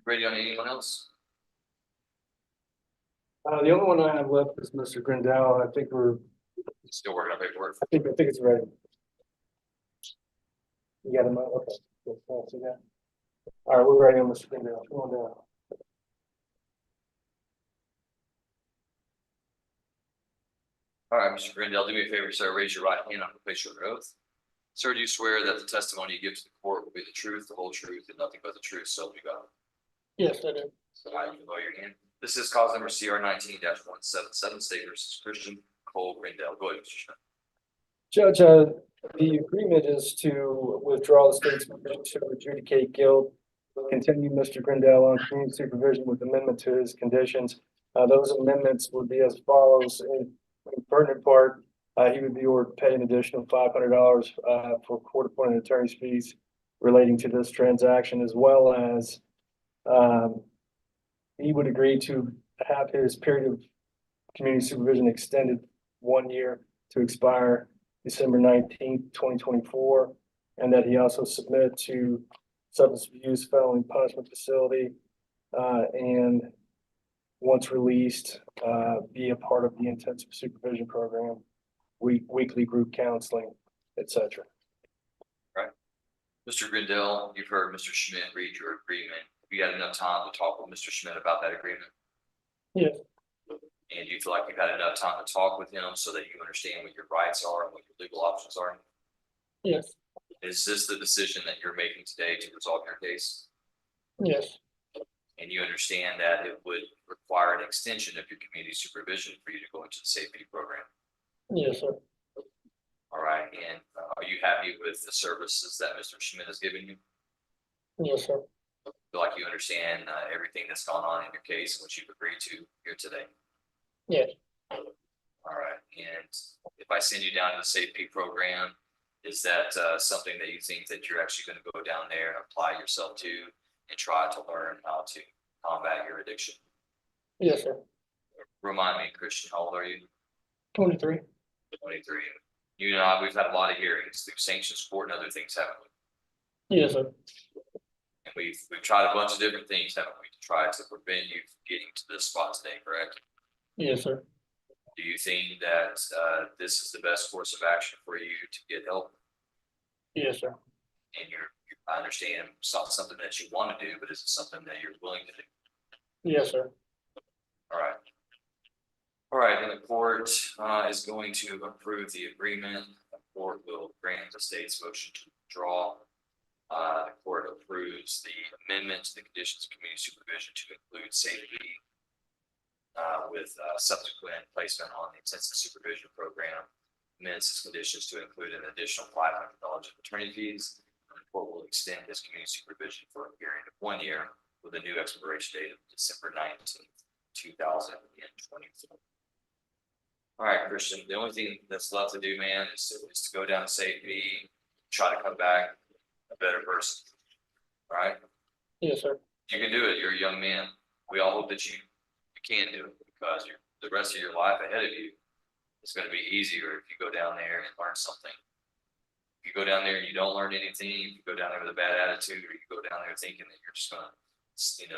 Ready on anyone else? The only one I have left is Mr. Grindell. I think Still working on paperwork. I think it's ready. You got him out? Okay. Good. Thanks, yeah. All right, we're ready on Mr. Grindell. Come on down. All right, Mr. Grindell, do me a favor, sir. Raise your right hand on the place your oath. Sir, do you swear that the testimony you give to the court will be the truth, the whole truth, and nothing but the truth, so help you God? Yes, I do. So I can lower your hand. This is cause number CR 19-177, State versus Christian Cole Grindell. Go ahead, Mr. Schmidt. Judge, the agreement is to withdraw the state's permission to adjudicate guilt, continue Mr. Grindell on community supervision with amendment to his conditions. Those amendments would be as follows. In pertinent part, he would be ordered to pay an additional $500 for court-appointed attorney's fees relating to this transaction, as well as he would agree to have his period of community supervision extended 1 year to expire December 19th, 2024, and that he also submit to substance abuse felony punishment facility, and once released, be a part of the intensive supervision program, weekly group counseling, etc. Mr. Grindell, you've heard Mr. Schmidt read your agreement. Have you had enough time to talk with Mr. Schmidt about that agreement? Yes. And do you feel like you've had enough time to talk with him so that you understand what your rights are and what your legal options are? Yes. Is this the decision that you're making today to resolve your case? Yes. And you understand that it would require an extension of your community supervision for you to go into the safety program? Yes, sir. All right, and are you happy with the services that Mr. Schmidt has given you? Yes, sir. Feel like you understand everything that's gone on in your case and what you've agreed to here today? Yes. All right, and if I send you down to the safety program, is that something that you think that you're actually going to go down there and apply yourself to and try to learn how to combat your addiction? Yes, sir. Remind me, Christian, how old are you? 23. 23. You know, we've had a lot of hearings through sanctions court and other things, haven't we? Yes, sir. And we've tried a bunch of different things, haven't we, to try to prevent you from getting to this spot today, correct? Yes, sir. Do you think that this is the best course of action for you to get help? Yes, sir. And I understand it's not something that you want to do, but is it something that you're willing to do? Yes, sir. All right. All right, and the court is going to approve the agreement. The court will grant the state's motion to withdraw. The court approves the amendment to the conditions of community supervision to include safety with subsequent placement on the intensive supervision program. amends his conditions to include an additional $500 of attorney fees. The court will extend his community supervision for a period of 1 year with a new expiration date of December 19th, 2024. All right, Christian, the only thing that's left to do, man, is to go down to safety, try to come back a better person. All right? Yes, sir. You can do it. You're a young man. We all hope that you can do it because the rest of your life ahead of you is going to be easier if you go down there and learn something. If you go down there and you don't learn anything, if you go down there with a bad attitude, or you go down there thinking that you're just going to,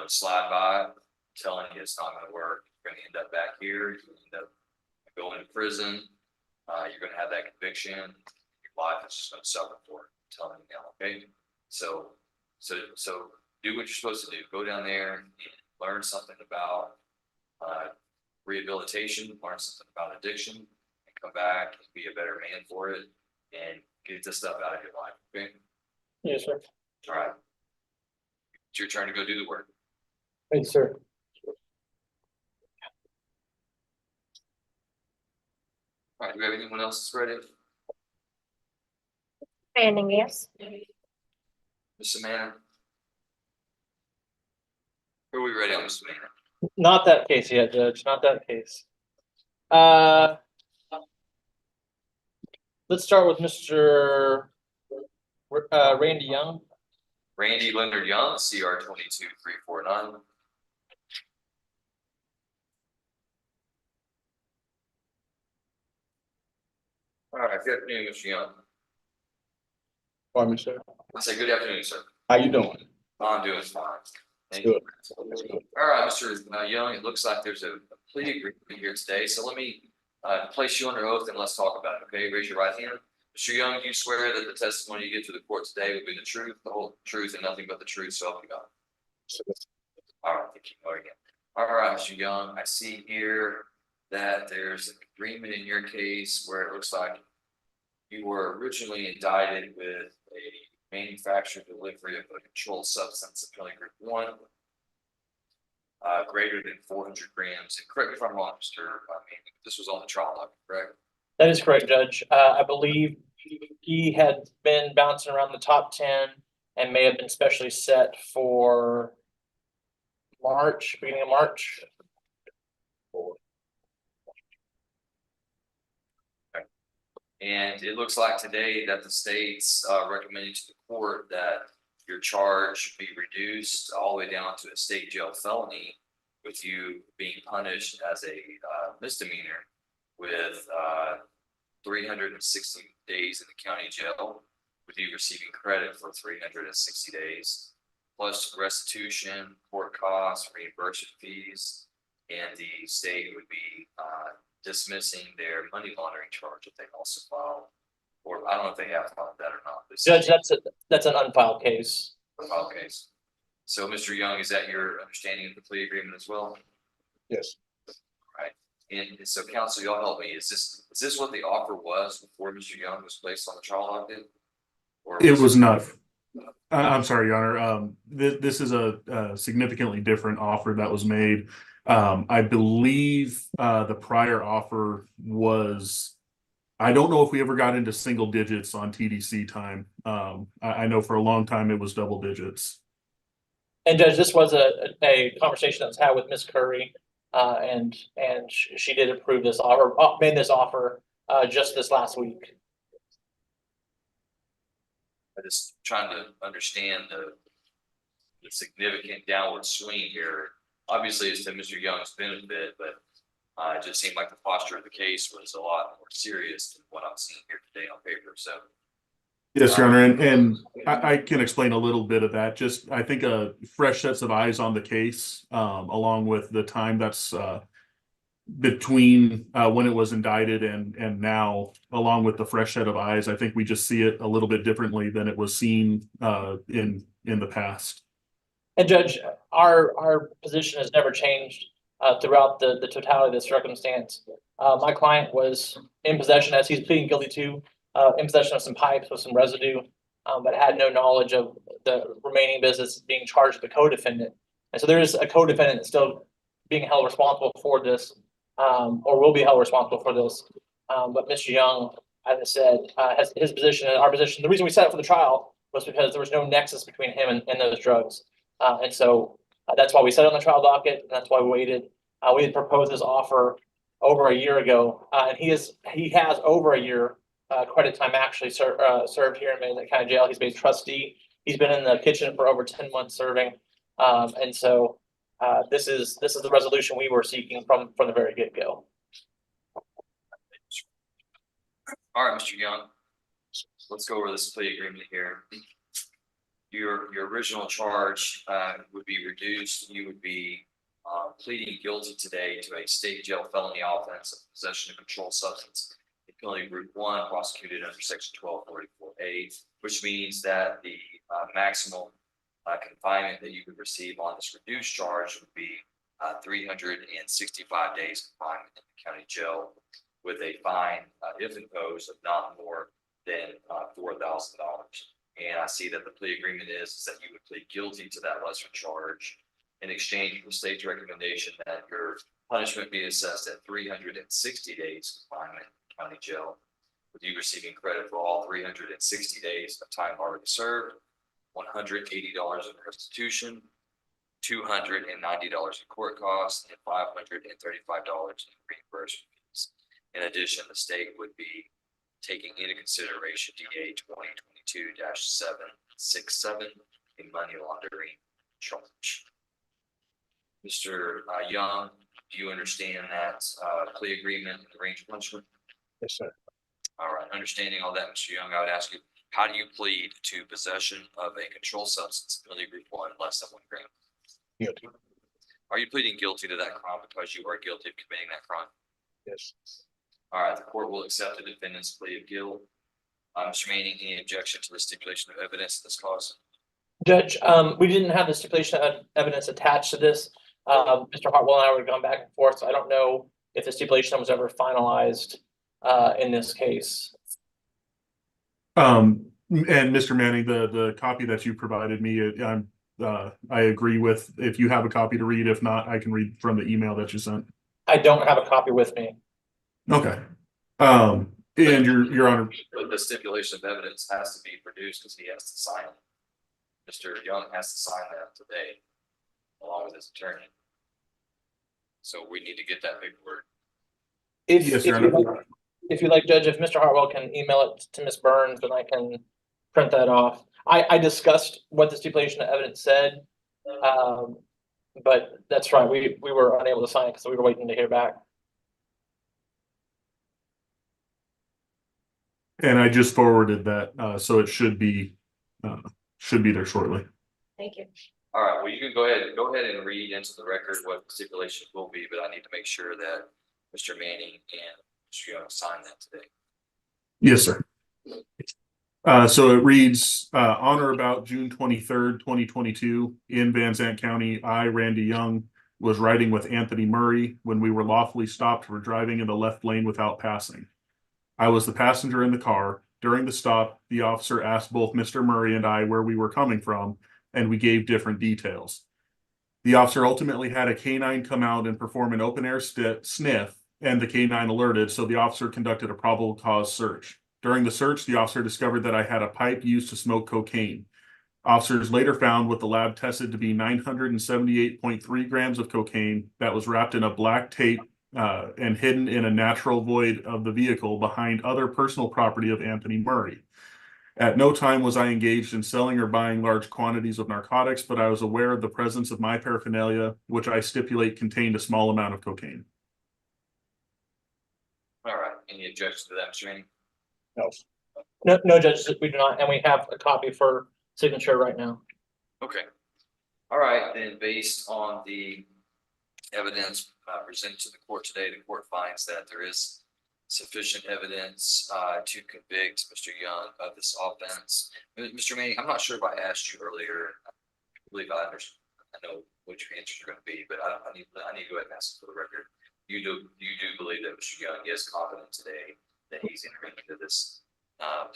slide by, I'm telling you it's not going to work. You're going to end up back here. You're going to end up going to prison. You're going to have that conviction. Your life is just going to suffer for it. I'm telling you now, okay? So do what you're supposed to do. Go down there and learn something about rehabilitation, learn something about addiction, and come back and be a better man for it and get this stuff out of your life. Okay. Yes, sir. All right. It's your turn to go do the work. Thank you, sir. All right. Do we have anyone else that's ready? Standing, yes. Mr. Manor? Are we ready on Mr. Manor? Not that case yet, Judge, not that case. Let's start with Mr. Randy Young. Randy Leonard Young, CR 22349. All right, good afternoon, Mr. Young. Pardon me, sir. I say good afternoon, sir. How you doing? I'm doing fine. Thank you. Good. All right, Mr. Young, it looks like there's a plea agreement here today, so let me place you under oath and let's talk about it, okay? Raise your right hand. Mr. Young, do you swear that the testimony you give to the court today will be the truth, the whole truth, and nothing but the truth, so help you God? All right, thank you. Again. All right, Mr. Young, I see here that there's an agreement in your case where it looks like you were originally indicted with a manufactured delivery of a controlled substance of Group 1, greater than 400 grams. And correct me if I'm wrong, Mr. This was on the trial document, correct? That is correct, Judge. I believe he had been bouncing around the top 10 and may have been specially set for March, beginning of March. And it looks like today that the state's recommending to the court that your charge be reduced all the way down to a state jail felony, with you being punished as a misdemeanor with 360 days in the county jail, with you receiving credit for 360 days, plus restitution, court costs, reimbursement fees, and the state would be dismissing their money laundering charge if they also filed, or I don't know if they have filed that or not. Judge, that's an unfiled case. Unfiled case. So, Mr. Young, is that your understanding of the plea agreement as well? Yes. Right. And so, counsel, y'all help me. Is this what the offer was before Mr. Young was placed on the trial docket? Or It was not. I'm sorry, Your Honor. This is a significantly different offer that was made. I believe the prior offer was, I don't know if we ever got into single digits on TDC time. I know for a long time it was double digits. And Judge, this was a conversation that was had with Ms. Curry, and she did approve this offer, made this offer just this last week. I'm just trying to understand the significant downward swing here. Obviously, it's to Mr. Young's benefit, but it just seemed like the posture of the case was a lot more serious than what I'm seeing here today on paper. So, yes, Your Honor, and I can explain a little bit of that. Just I think fresh sets of eyes on the case, along with the time that's between when it was indicted and now, along with the fresh set of eyes, I think we just see it a little bit differently than it was seen in the past. And Judge, our position has never changed throughout the totality of the circumstance. My client was in possession, as he's pleading guilty to, in possession of some pipes with some residue, but had no knowledge of the remaining business being charged with a co-defendant. And so there is a co-defendant that's still being held responsible for this, or will be held responsible for this. But Mr. Young as I said, has his position and our position. The reason we set up for the trial was because there was no nexus between him and those drugs. And so that's why we set it on the trial docket, and that's why we waited. We had proposed this offer over a year ago, and he has over a year credit time actually served here in Mazant County Jail. He's made trustee. He's been in the kitchen for over 10 months serving. And so this is the resolution we were seeking from the very get-go. All right, Mr. Young, let's go over this plea agreement here. Your original charge would be reduced. You would be pleading guilty today to a state jail felony offense of possession of controlled substance in penalty group 1, prosecuted under section 1244A, which means that the maximum confinement that you would receive on this reduced charge would be 365 days confinement in the county jail, with a fine, if imposed, of not more than $4,000. And I see that the plea agreement is that you would plead guilty to that lesser charge in exchange for the state's recommendation that your punishment be assessed at 360 days confinement in county jail, with you receiving credit for all 360 days of time already served, $180 in restitution, $290 in court costs, and $535 in reimbursement fees. In addition, the state would be taking into consideration DA 2022-767, a money laundering charge. Mr. Young, do you understand that plea agreement and the range of punishment? Yes, sir. All right, understanding all that, Mr. Young, I would ask you, how do you plead to possession of a controlled substance, penalty group 1, less than 1 gram? Guilty. Are you pleading guilty to that crime because you are guilty of committing that crime? Yes. All right, the court will accept the defendant's plea of guilt. Mr. Manning, any objection to the stipulation of evidence in this cause? Judge, we didn't have the stipulation of evidence attached to this. Mr. Hartwell and I were going back and forth, so I don't know if the stipulation was ever finalized in this case. And Mr. Manning, the copy that you provided me, I agree with. If you have a copy to read, if not, I can read from the email that you sent. I don't have a copy with me. Okay. And your honor. But the stipulation of evidence has to be produced because he has to sign it. Mr. Young has to sign that today, along with his attorney. So we need to get that paperwork. Yes, Your Honor. If you like, Judge, if Mr. Hartwell can email it to Ms. Burns, then I can print that off. I discussed what the stipulation of evidence said. But that's right, we were unable to sign it because we were waiting to hear back. And I just forwarded that, so it should be there shortly. Thank you. All right, well, you can go ahead and read into the record what the stipulation will be, but I need to make sure that Mr. Manning and Mr. Young sign that today. Yes, sir. So it reads, on or about June 23rd, 2022, in Van Zandt County, I, Randy Young, was riding with Anthony Murray when we were lawfully stopped for driving in the left lane without passing. I was the passenger in the car. During the stop, the officer asked both Mr. Murray and I where we were coming from, and we gave different details. The officer ultimately had a canine come out and perform an open air sniff, and the canine alerted, so the officer conducted a probable cause search. During the search, the officer discovered that I had a pipe used to smoke cocaine. Officers later found what the lab tested to be 978.3 grams of cocaine that was wrapped in a black tape and hidden in a natural void of the vehicle behind other personal property of Anthony Murray. At no time was I engaged in selling or buying large quantities of narcotics, but I was aware of the presence of my paraphernalia, which I stipulate contained a small amount of cocaine. All right, any objections to that, Mr. Manning? No, Judge, we do not, and we have a copy for signature right now. Okay. All right, then based on the evidence presented to the court today, the court finds that there is sufficient evidence to convict Mr. Young of this offense. Mr. Manning, I'm not sure if I asked you earlier. I believe I understand. I know what your answers are going to be, but I need to go ahead and ask for the record. You do believe that Mr. Young is confident today that he's entering into this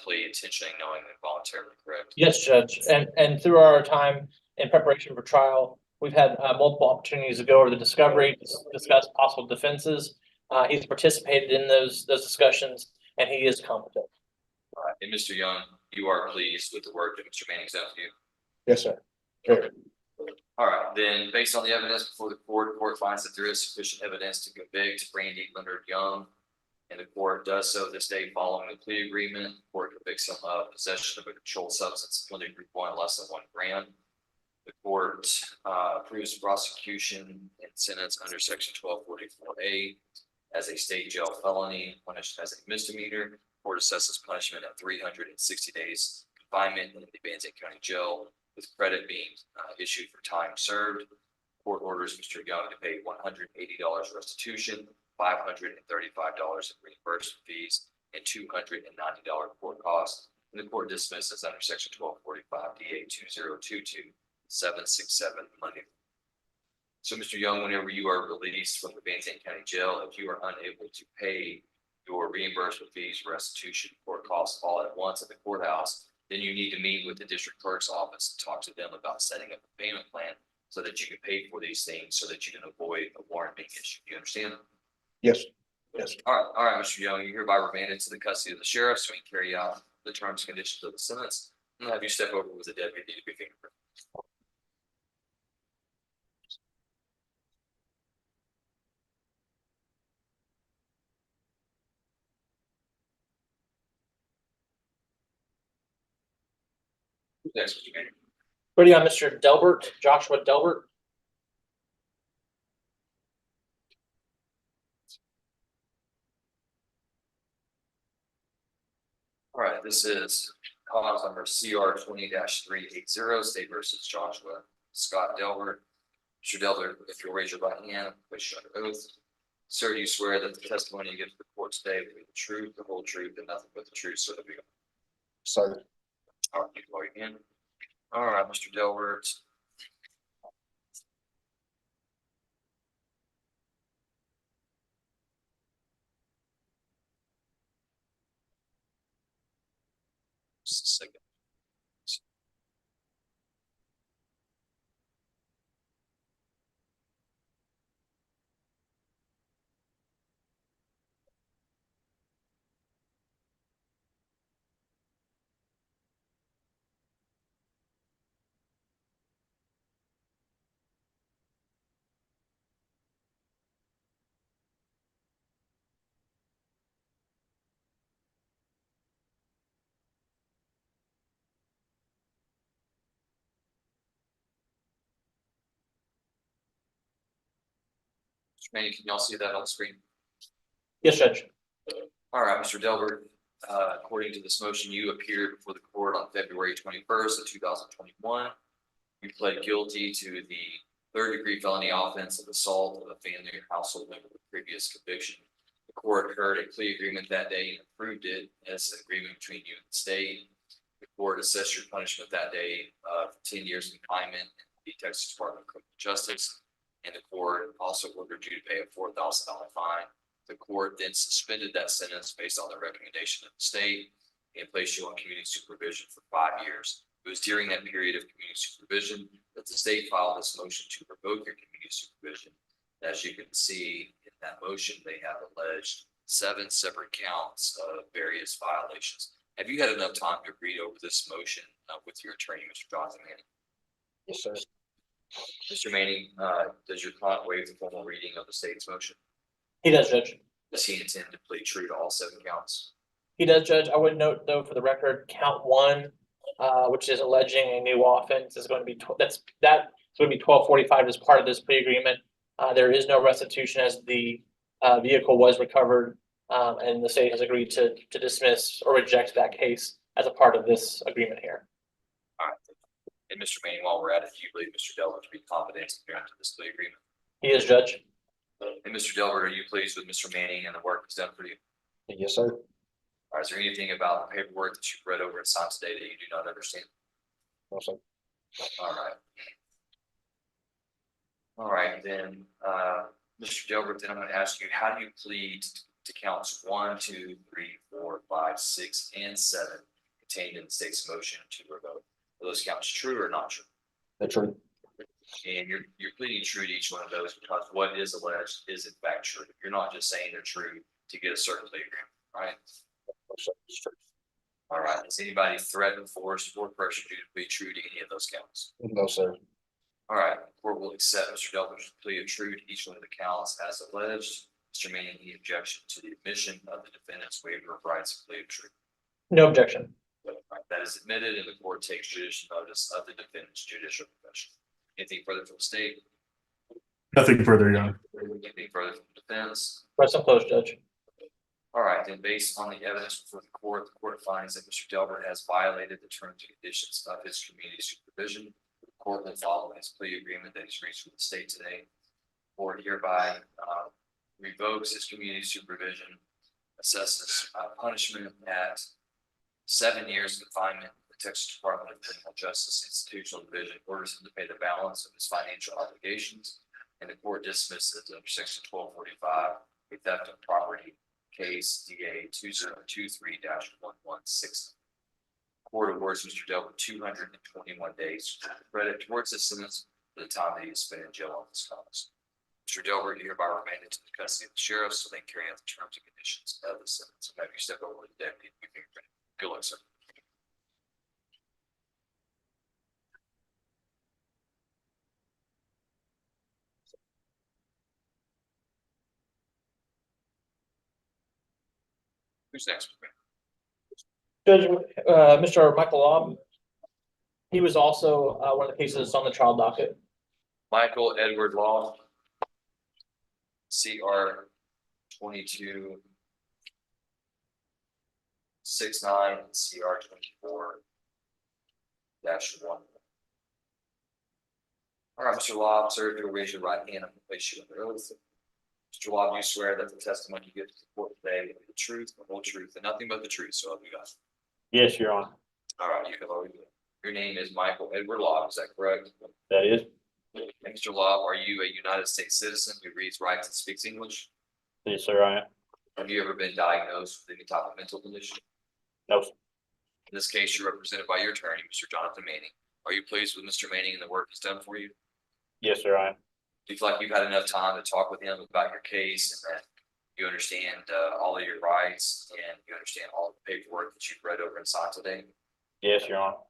plea intentionally, knowing and voluntarily, correct? Yes, Judge, and through our time in preparation for trial, we've had multiple opportunities to go over the discovery, discuss possible defenses. He's participated in those discussions. and he is competent. All right, and Mr. Young, you are pleased with the work that Mr. Manning's done for you? Yes, sir. Very. All right, then, based on the evidence before the court finds that there is sufficient evidence to convict Randy Leonard Young. And the court does so this day following the plea agreement. The court convicts him of possession of a controlled substance, 23.1 less than 1 gram. The court approves prosecution and sentence under section 1244A as a state jail felony, punished as a misdemeanor. The court assesses punishment at 360 days confinement in the Van Zandt County Jail, with credit being issued for time served. Court orders Mr. Young to pay $180 restitution, $535 in reimbursement fees, and $290 court costs. And the court dismisses under section 1245 DA 2022 767 Monday. So, Mr. Young, whenever you are released from the Van Zandt County Jail, if you are unable to pay your reimbursement fees, restitution, court costs all at once at the courthouse, then you need to meet with the district clerk's office and talk to them about setting up a payment plan so that you can pay for these things, so that you can avoid a warrant being issued. You understand? Yes. Yes. All right, Mr. Young, you're hereby remanded to the custody of the sheriff so he can carry out the terms and conditions of the sentence. And have you step over with the deputy to be fingerprinted. Who's next, Mr. Mayor? Ready on Mr. Delbert, Joshua Delbert. All right, this is cause number CR 20-380, State versus Joshua Scott Delbert. Mr. Delbert, if you'll raise your right hand, place you under oath. Sir, you swear that the testimony you give to the court today will be the truth, the whole truth, and nothing but the truth, so that we. Sir. All right, you go again. All right, Mr. Delbert. Just a second. Mr. Manning, can y'all see that on the screen? Yes, Judge. All right, Mr. Delbert, according to this motion, you appeared before the court on February 21st of 2021. You pled guilty to the third-degree felony offense of assault of a family or household member with previous conviction. The court heard a plea agreement that day and approved it as an agreement between you and the state. The court assessed your punishment that day for 10 years confinement in the Texas Department of Criminal Justice. And the court also ordered you to pay a $4,000 fine. The court then suspended that sentence based on the recommendation of the state and placed you on community supervision for 5 years. It was during that period of community supervision that the state filed this motion to revoke your community supervision. As you can see in that motion, they have alleged 7 separate counts of various violations. Have you had enough time to read over this motion with your attorney, Mr. Jonathan Manning? Yes, sir. Mr. Manning, does your client waive the formal reading of the state's motion? He does, Judge. Does he intend to plead true to all 7 counts? He does, Judge. I would note, though, for the record, count 1, which is alleging a new offense, is going to be that's going to be 1245 as part of this plea agreement. There is no restitution as the vehicle was recovered, and the state has agreed to dismiss or reject that case as a part of this agreement here. All right. And Mr. Manning, while we're at it, do you believe Mr. Delbert to be competent to enter this plea agreement? He is, Judge. And Mr. Delbert, are you pleased with Mr. Manning and the work he's done for you? Yes, sir. All right, is there anything about the paperwork that you've read over and signed today that you do not understand? No, sir. All right. All right, then, Mr. Delbert, then I'm going to ask you, how do you plead to counts 1, 2, 3, 4, 5, 6, and 7 contained in the state's motion to revoke? Are those counts true or not true? That's true. And you're pleading true to each one of those because what is alleged is in fact true. You're not just saying they're true to get a certain plea agreement, right? All right, has anybody threatened, forced, or pressured you to be true to any of those counts? No, sir. All right, the court will accept Mr. Delver's plea of true to each one of the counts as alleged. Mr. Manning, any objection to the admission of the defendant's waiver of rights of plea of truth? No objection. All right, that is admitted, and the court takes judicial notice of the defendant's judicial confession. Anything further from the state? Nothing further, Your Honor. Anything further from the defense? Press and close, Judge. All right, then based on the evidence before the court finds that Mr. Delbert has violated the terms and conditions of his community supervision. The court will follow his plea agreement that he's reached with the state today. The court hereby revokes his community supervision, assesses punishment at 7 years confinement. The Texas Department of Criminal Justice Institutional Division orders him to pay the balance of his financial obligations, and the court dismisses under section 1245 a theft of property case DA 2023-116. Court awards Mr. Delbert 221 days credit towards this sentence for the time that he has spent in jail on this cause. Mr. Delbert hereby remanded to the custody of the sheriff so they can carry out the terms and conditions of the sentence. Have you step over to the deputy? Good luck, sir. Who's next? Judge, Mr. Michael Law. He was also one of the cases on the trial docket. Michael Edward Law. CR 2269 and CR 24-1. All right, Mr. Law, sir, if you'll raise your right hand and place you under oath. Mr. Law, do you swear that the testimony you give to the court today will be the truth, the whole truth, and nothing but the truth, so help you God? Yes, Your Honor. All right, you have already. Your name is Michael Edward Law, is that correct? That is. And Mr. Law, are you a United States citizen who reads, writes, and speaks English? Yes, sir, I am. Have you ever been diagnosed with any type of mental condition? No, sir. In this case, you're represented by your attorney, Mr. Jonathan Manning. Are you pleased with Mr. Manning and the work he's done for you? Yes, sir, I am. Do you feel like you've had enough time to talk with him about your case and that you understand all of your rights and you understand all the paperwork that you've read over and signed today? Yes, Your Honor.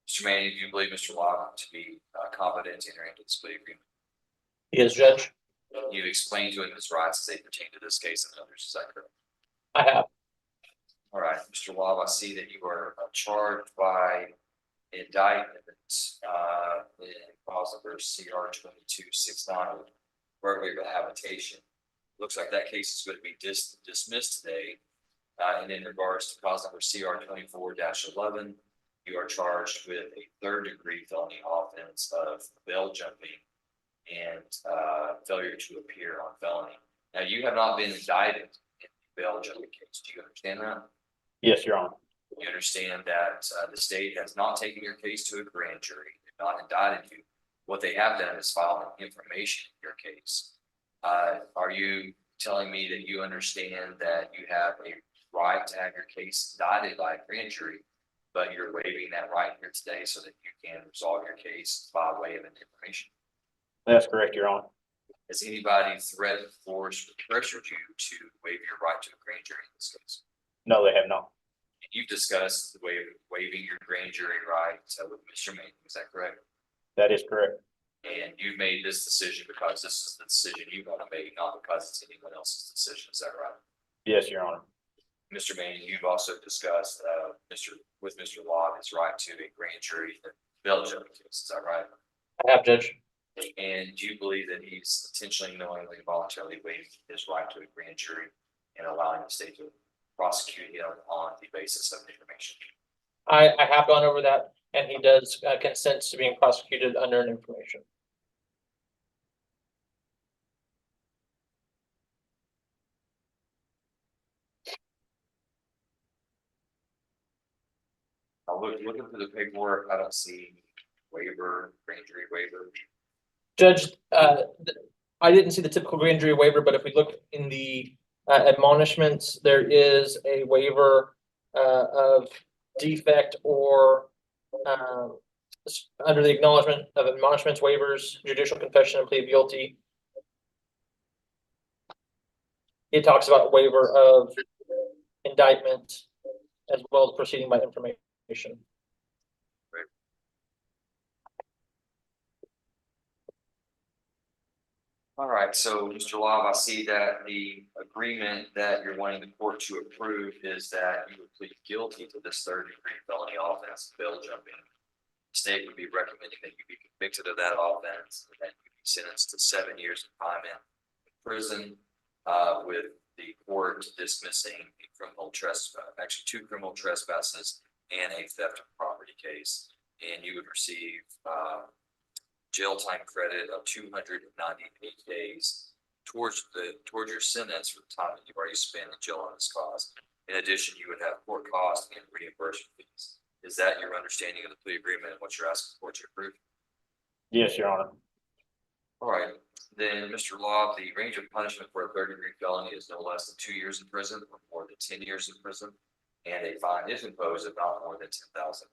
Mr. Manning, do you believe Mr. Law to be competent to enter into this plea agreement? Yes, Judge. You've explained to him his rights as they pertain to this case and others, is that correct? I have. All right, Mr. Law, I see that you are charged by indictment in cause number CR 2269, burglary of habitation. Looks like that case is going to be dismissed today. And in regards to cause number CR 24-11, you are charged with a third-degree felony offense of bail jumping and failure to appear on felony. Now, you have not been indicted in the bail jumping case. Do you understand that? Yes, Your Honor. You understand that the state has not taken your case to a grand jury, they've not indicted you. What they have done is filed information in your case. Are you telling me that you understand that you have a right to have your case indicted by a grand jury, but you're waiving that right here today so that you can resolve your case by way of an information? That's correct, Your Honor. Has anybody threatened, forced, or pressured you to waive your right to a grand jury in this case? No, they have not. And you've discussed the way of waiving your grand jury right with Mr. Manning, is that correct? That is correct. And you've made this decision because this is the decision you want to make, not because it's anyone else's decision, is that right? Yes, Your Honor. Mr. Manning, you've also discussed with Mr. Law his right to a grand jury in bail jumping case, is that right? I have, Judge. And do you believe that he's intentionally, knowingly, voluntarily waived his right to a grand jury and allowing the state to prosecute him on the basis of information? I have gone over that, and he does consent to being prosecuted under an information. Looking through the paperwork, I don't see waiver, grand jury waiver. Judge, I didn't see the typical grand jury waiver, but if we look in the admonishments, there is a waiver of defect or under the acknowledgement of admonishments, waivers, judicial confession, and plea of guilty. It talks about waiver of indictment, as well as proceeding by information. All right, so Mr. Love, I see that the agreement that you're wanting the court to approve is that you would plead guilty to this third-degree felony offense, bail jumping. The state would be recommending that you be convicted of that offense and that you be sentenced to 7 years of time in prison, with the court dismissing a criminal trespass, actually 2 criminal trespasses and a theft of property case. And you would receive, jail time credit of 298 days towards your sentence for the time that you've already spent in jail on this cause. In addition, you would have court costs and reimbursement fees. Is that your understanding of the plea agreement and what you're asking the court to approve? Yes, Your Honor. All right, then, Mr. Law, the range of punishment for a third-degree felony is no less than 2 years in prison or more than 10 years in prison, and a fine is imposed of not more than $10,000.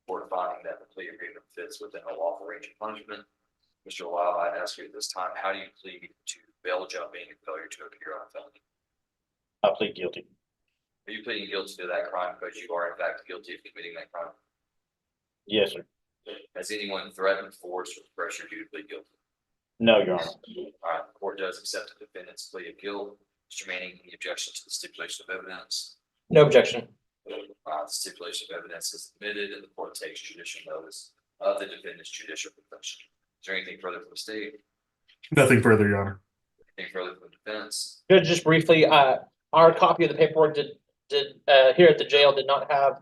For finding that the plea agreement fits within a lawful range of punishment, Mr. Law, I'd ask you at this time, how do you plead to bail jumping and failure to appear on a felony? I plead guilty. Are you pleading guilty to that crime because you are in fact guilty of committing that crime? Yes, sir. Has anyone threatened, force, or pressure you to plead guilty? No, Your Honor. All right, the court does accept the defendant's plea of guilt. Mr. Manning, any objection to the stipulation of evidence? No objection. The stipulation of evidence is admitted and the court takes judicial notice of the defendant's judicial confession. Is there anything further from the state? Nothing further, Your Honor. Anything further from the defense? Just briefly, our copy of the paperwork did here at the jail did not have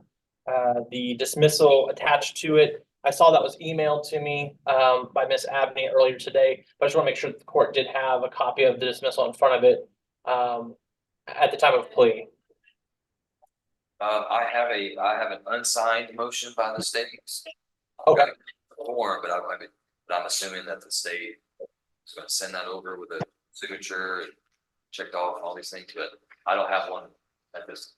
the dismissal attached to it. I saw that was emailed to me by Miss Abney earlier today, but I just want to make sure that the court did have a copy of the dismissal in front of it at the time of plea. I have an unsigned motion by the state. Okay. Form, but I'm assuming that the state is going to send that over with a signature and checked off all these things, but I don't have one at this.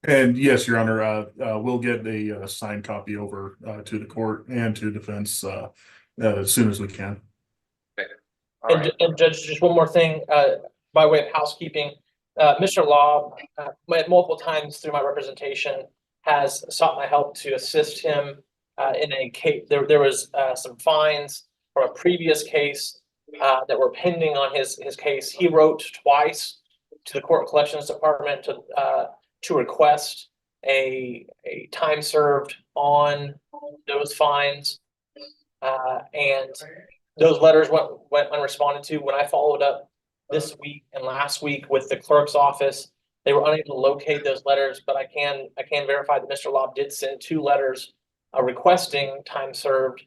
And yes, Your Honor, we'll get a signed copy over to the court and to defense as soon as we can. All right. And Judge, just one more thing, by way of housekeeping, Mr. Law, multiple times through my representation, has sought my help to assist him in a case. There was some fines from a previous case that were pending on his case. He wrote twice to the Court Collections Department to request a time served on those fines, and those letters went unresponded to. When I followed up this week and last week with the clerk's office, they were unable to locate those letters, but I can verify that Mr. Lobb did send 2 letters requesting time served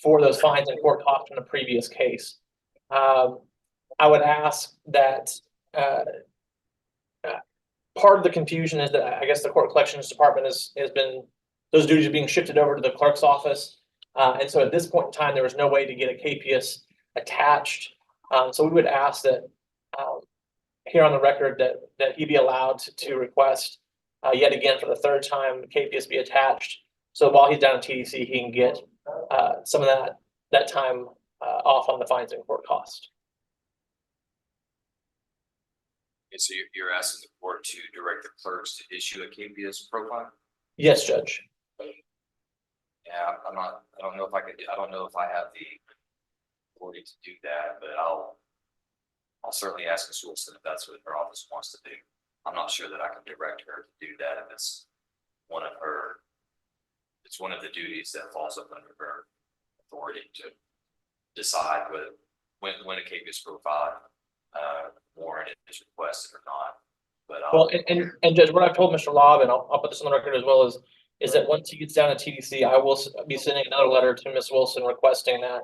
for those fines and court costs in the previous case. I would ask that part of the confusion is that I guess the Court Collections Department has been, those duties are being shifted over to the clerk's office. And so at this point in time, there was no way to get a KPS attached. So we would ask that here on the record that he be allowed to request yet again for the 3rd time KPS be attached. So while he's down in TDC, he can get some of that time off on the fines and court cost. Okay, so you're asking the court to direct the clerks to issue a KPS profile? Yes, Judge. Yeah, I don't know if I have the authority to do that, but I'll certainly ask Ms. Wilson if that's what her office wants to do. I'm not sure that I can direct her to do that if it's one of the duties that falls up under her authority to decide when a KPS profile warrant is requested or not. But well, and Judge, what I've told Mr. Lobb, and I'll put this on the record as well, is that once he gets down to TDC, I will be sending another letter to Ms. Wilson requesting that.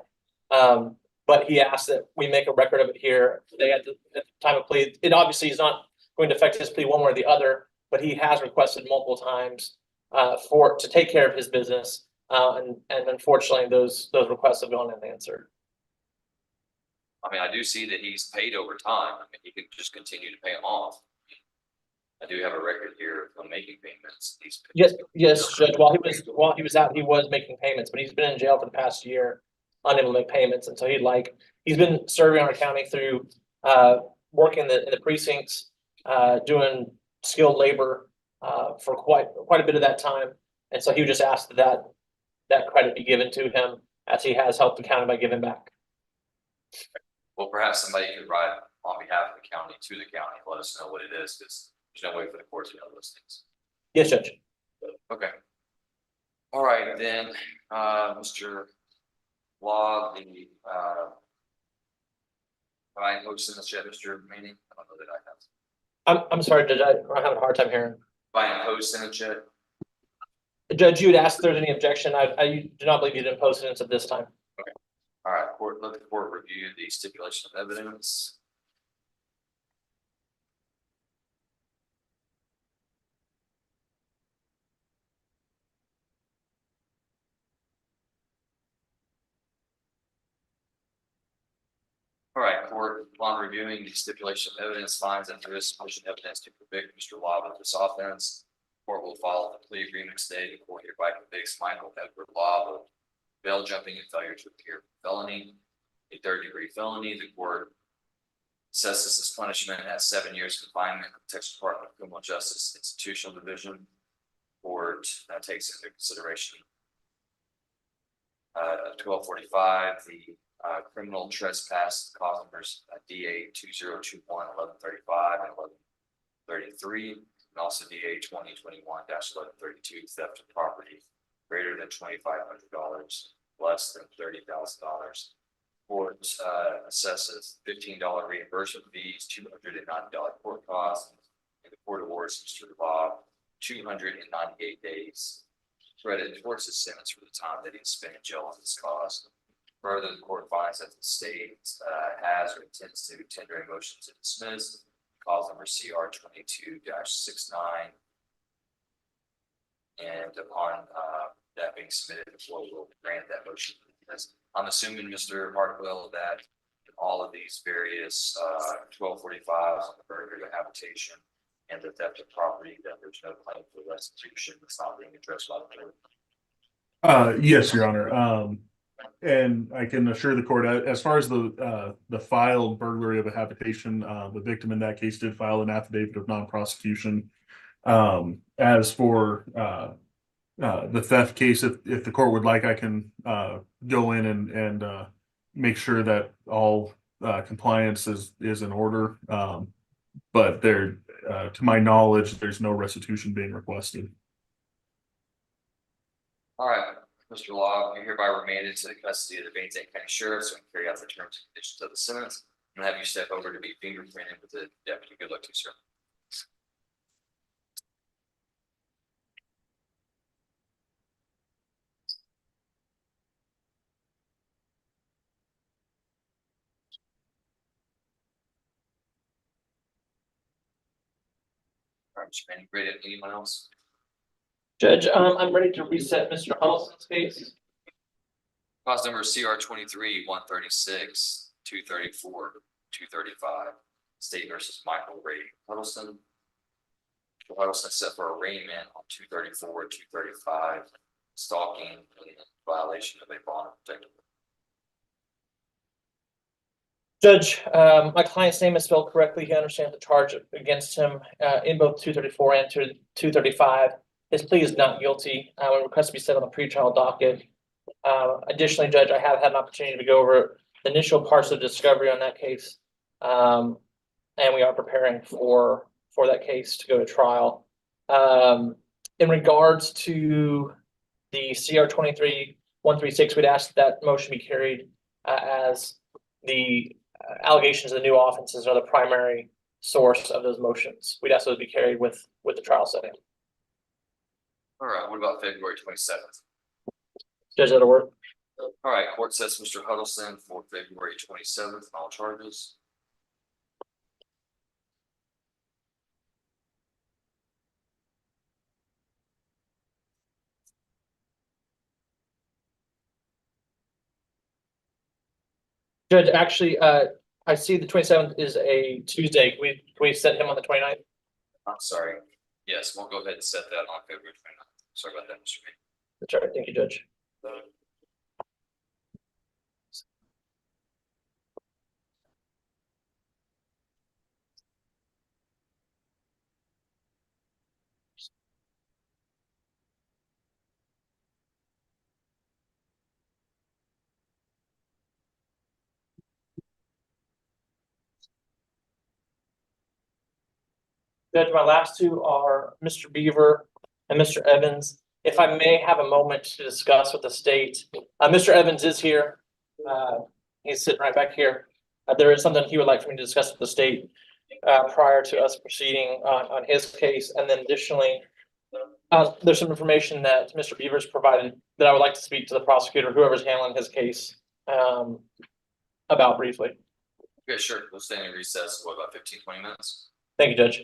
But he asked that we make a record of it here today at the time of plea. It obviously is not going to affect his plea one way or the other, but he has requested multiple times to take care of his business. And unfortunately, those requests have gone unanswered. I mean, I do see that he's paid over time. I mean, he can just continue to pay them off. I do have a record here of making payments. Yes, Judge. While he was out, he was making payments, but he's been in jail for the past year. unable to make payments, and so he's been serving our county through working in the precincts, doing skilled labor for quite a bit of that time. And so he just asked that credit be given to him as he has helped the county by giving back. Well, perhaps somebody could write on behalf of the county to the county, let us know what it is, because there's no way for the court to know those things. Yes, Judge. Okay. All right, then, Mr. Law, the, I posted this yet, Mr. Manning, I don't know that I have. I'm sorry, Judge, I'm having a hard time hearing. By imposed sentence yet? Judge, you had asked if there's any objection. I do not believe you did impose sentence at this time. All right, court, let the court review the stipulation of evidence. All right, court, upon reviewing the stipulation of evidence, finds that there is sufficient evidence to convict Mr. Lobb of this offense. Court will follow the plea agreement stated. The court hereby convicts Michael Edward Lobb of bail jumping and failure to appear felony, a third-degree felony. The court assesses this punishment as 7 years confinement in the Texas Department of Criminal Justice Institutional Division. Court takes into consideration 1245, the criminal trespass customers DA 2021-1135 and 1133, and also DA 2021-1132, theft of property greater than $2,500, less than $30,000. Court assesses $15 reimbursement fees, $290 court costs, and the court awards Mr. Lobb 298 days credit towards his sentence for the time that he spent in jail on this cause. Further, the court finds that the state has or intends to tender a motion to dismiss cause number CR 22-69. And upon that being submitted, the court will grant that motion. I'm assuming, Mr. Hartwell, that in all of these various 1245s on the burglary of habitation and the theft of property, that there's no claim for restitution that's not being addressed by the court. Yes, Your Honor. And I can assure the court, as far as the filed burglary of a habitation, the victim in that case did file an affidavit of non-prosecution. As for the theft case, if the court would like, I can go in and make sure that all compliance is in order. But there, to my knowledge, there's no restitution being requested. All right, Mr. Lobb, you're hereby remanded to the custody of the Baines County Sheriff so we can carry out the terms and conditions of the sentence. I'm gonna have you step over to be fingerprinted with the deputy. Good luck to you, sir. All right, Mr. Manning, ready? Anyone else? Judge, I'm ready to reset Mr. Huddleston's case. Cause number CR 23-136, 234, 235. State versus Michael Ray Huddleston. Mr. Huddleston set for arraignment on 234, 235, stalking in violation of a bond protective. Judge, my client's name is spelled correctly. He understands the charge against him in both 234 and 235. His plea is not guilty. I would request to be set on the pretrial docket. Additionally, Judge, I have had an opportunity to go over the initial parts of discovery on that case. And we are preparing for that case to go to trial. In regards to the CR 23-136, we'd ask that motion be carried as the allegations of the new offenses are the primary source of those motions. We'd ask those be carried with the trial setting. All right, what about February 27th? Judge, that'll work. All right, court sets Mr. Huddleston for February 27th on all charges. Judge, actually, I see the 27th is a Tuesday. Can we set him on the 29th? I'm sorry. Yes, we'll go ahead and set that on February 29th. Sorry about that, Mr. Manning. That's all right. Thank you, Judge. Judge, my last two are Mr. Beaver and Mr. Evans. If I may have a moment to discuss with the state, Mr. Evans is here. He's sitting right back here. There is something he would like for me to discuss with the state prior to us proceeding on his case. And then additionally, there's some information that Mr. Beavers provided that I would like to speak to the prosecutor, whoever's handling his case, about briefly. Okay, sure. We'll stay in recess, what, about 15-20 minutes? Thank you, Judge.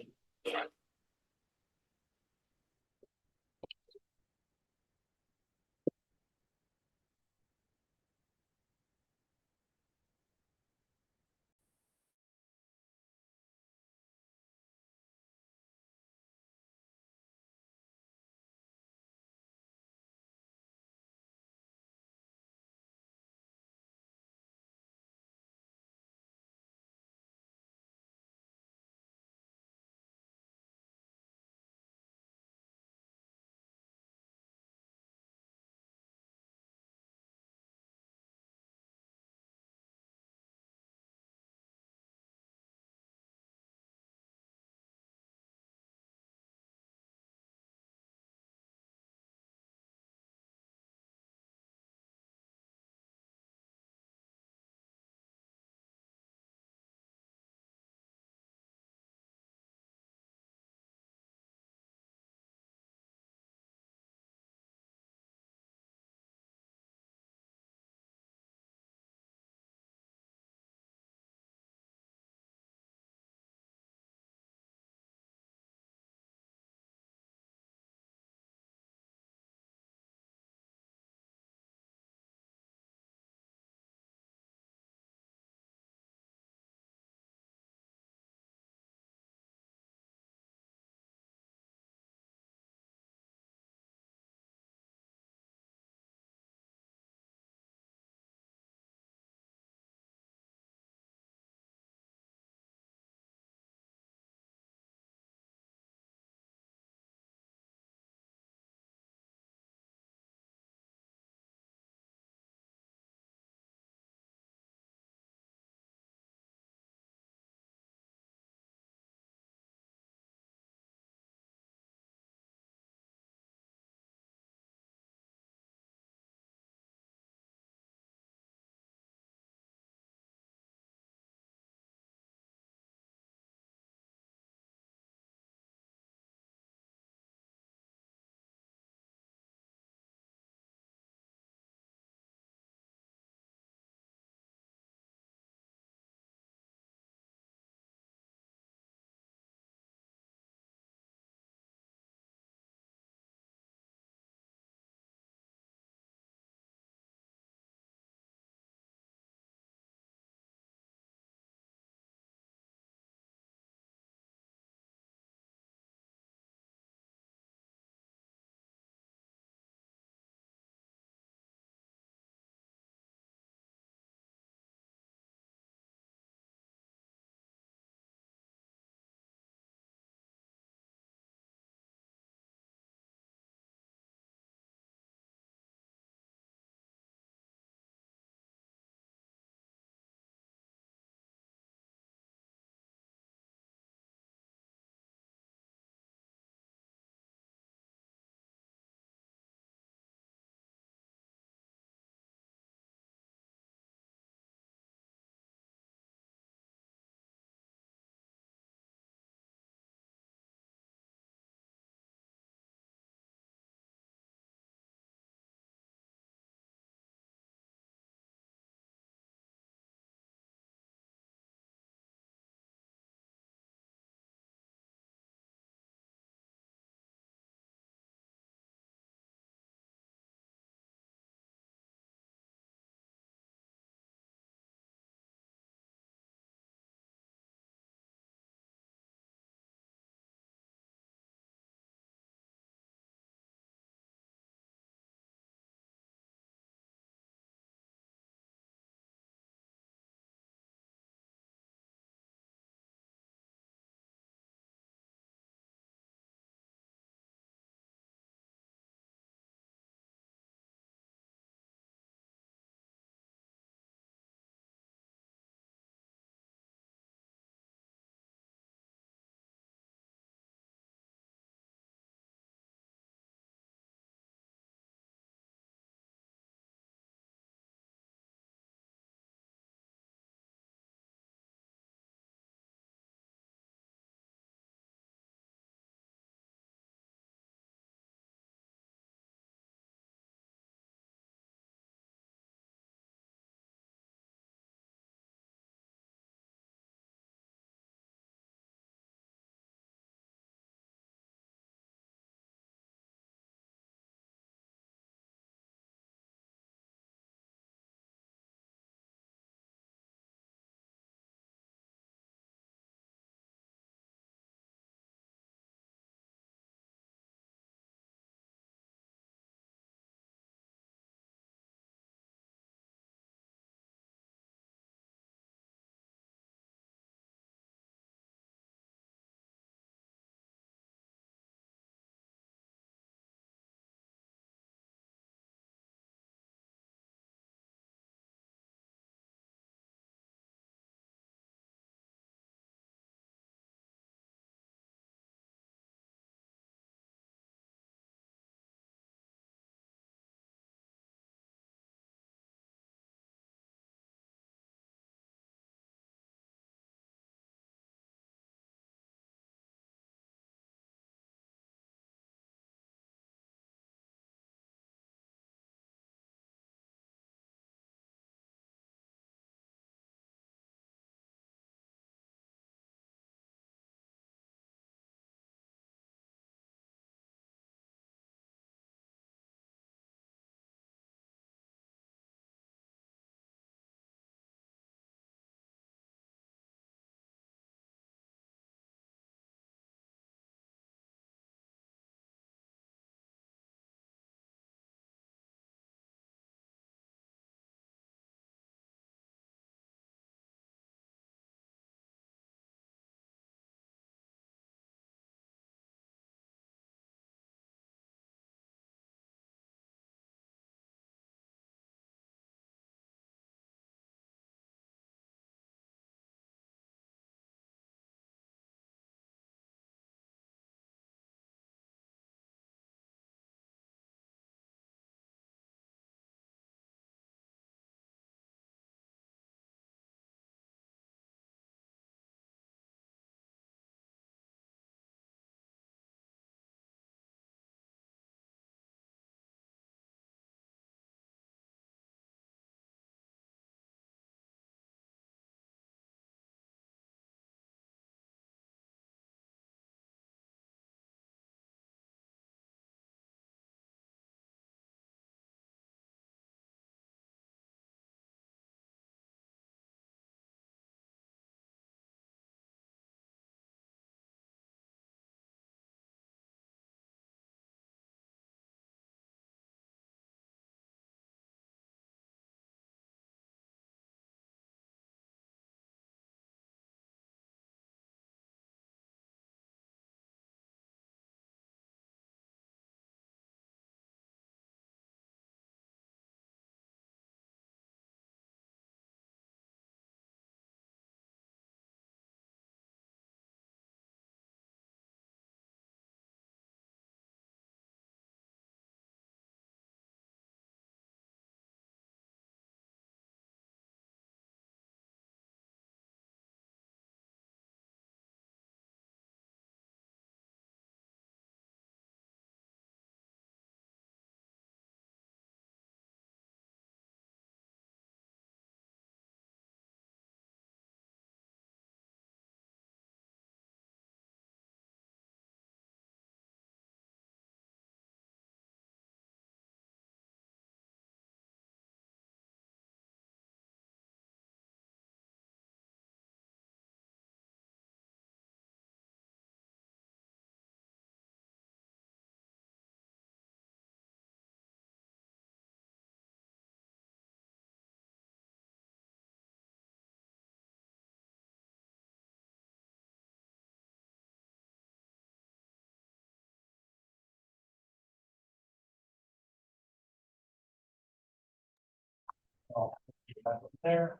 There.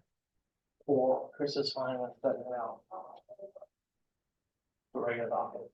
Or Chris is fine with setting it out. The regular docket.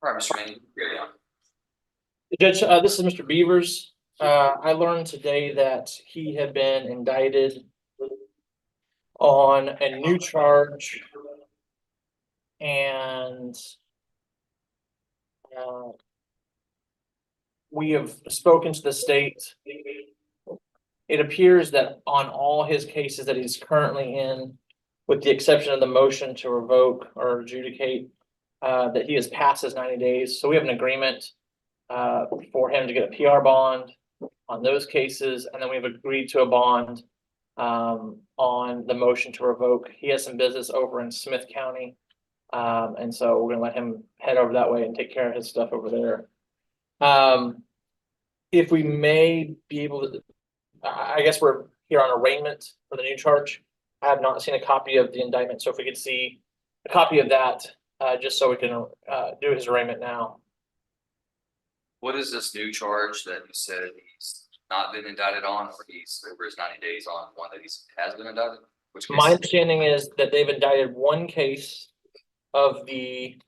All right, Mr. Manning, carry on. Judge, this is Mr. Beavers. I learned today that he had been indicted on a new charge. And we have spoken to the state. It appears that on all his cases that he's currently in, with the exception of the motion to revoke or adjudicate, that he has passed his 90 days. So we have an agreement for him to get a PR bond on those cases, and then we've agreed to a bond on the motion to revoke. He has some business over in Smith County, and so we're gonna let him head over that way and take care of his stuff over there. If we may be able to, I guess we're here on arraignment for the new charge. I have not seen a copy of the indictment, so if we could see a copy of that, just so we can do his arraignment now. What is this new charge that you said he's not been indicted on, or he's over his 90 days on one that has been indicted? Which case? My understanding is that they've indicted one case of the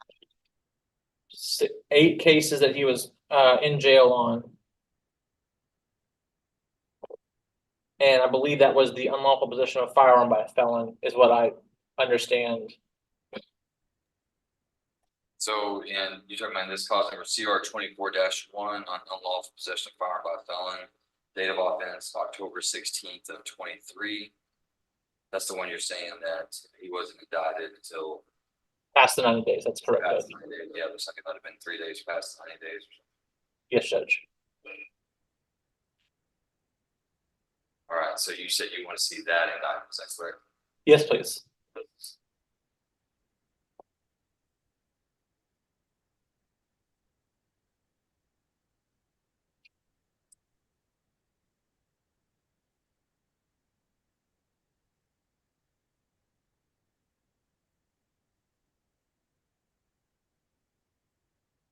8 cases that he was in jail on. And I believe that was the unlawful possession of a firearm by a felon, is what I understand. So, and you're talking about this cause number CR 24-1 on unlawful possession of firearm by a felon, date of offense October 16th of 23. That's the one you're saying that he wasn't indicted until Past the 90 days, that's correct. past Judge. 90 days. Yeah, looks like it might have been 3 days past the 90 days. Yes, Judge. All right, so you said you want to see that indictment, is that correct? Yes, please.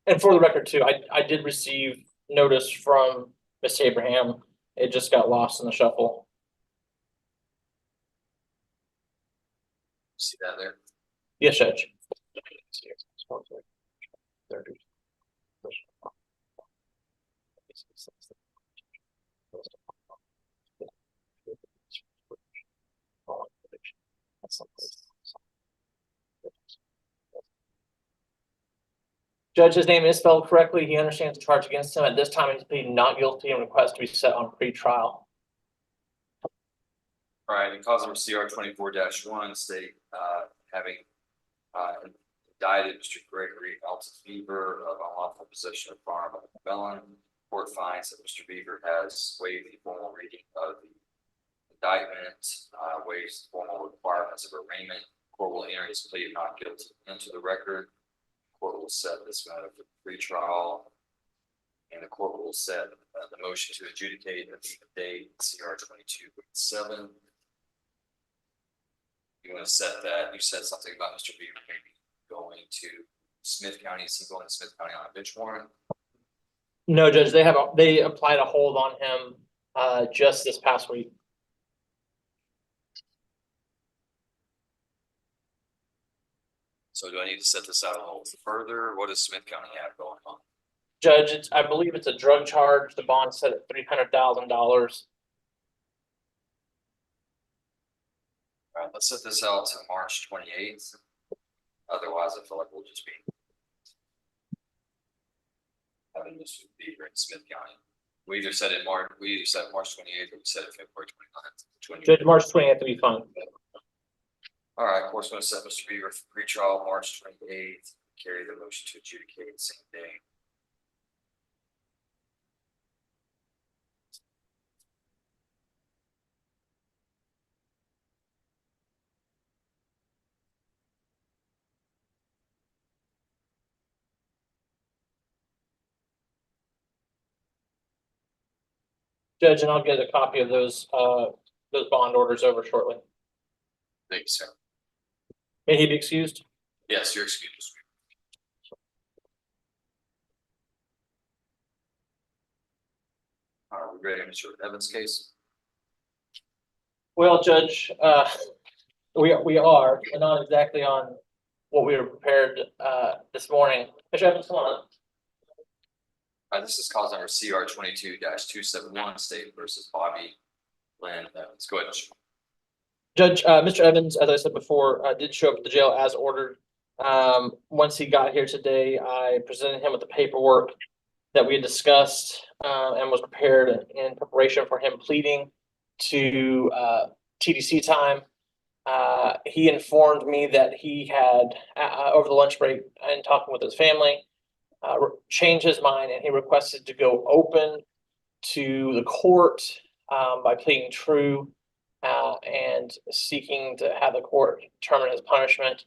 And for the record too, I did receive notice from Miss Abraham. It just got lost in the shuffle. See that there? Yes, Judge. Judge, his name is spelled correctly. He understands the charge against him. At this time, he's pleading not guilty and requests to be set on pre-trial. All right, and cause number CR 24-1, state having indicted Mr. Gregory Alton Beaver of unlawful possession of firearm by a felon. Court finds that Mr. Beaver has waived the formal reading of the indictment, waives the formal requirements of arraignment. Court will enter his plea of not guilty into the record. Court will set this matter for pre-trial, and the court will set the motion to adjudicate at the date CR 22-7. You want to set that? You said something about Mr. Beaver maybe going to Smith County. Is he going to Smith County on a bench warrant? No, Judge, they applied a hold on him just this past week. So do I need to set this out a little further? What does Smith County have going on? Judge, I believe it's a drug charge. The bond set at $300,000. All right, let's set this out to March 28th. Otherwise, I feel like we'll just be having Mr. Beaver in Smith County. We either set March 28th or we set it February 29th. Judge, March 20th will be fine. All right, of course, we're going to set Mr. Beaver for pre-trial March 28th, carry the motion to adjudicate the same day. Judge, and I'll get a copy of those bond orders over shortly. Thank you, sir. May he be excused? Yes, you're excused. Are we ready, Mr. Evans' case? Well, Judge, we are, but not exactly on what we were prepared this morning. Mr. Evans, come on up. This is cause number CR 22-271, State versus Bobby Lynn Evans. Go ahead, Mr. Judge, Mr. Evans, as I said before, did show up at the jail as ordered. Once he got here today, I presented him with the paperwork that we had discussed, and was prepared in preparation for him pleading to, TDC time. He informed me that he had, over the lunch break and talking with his family, changed his mind, and he requested to go open to the court, by pleading true, and seeking to have the court determine his punishment.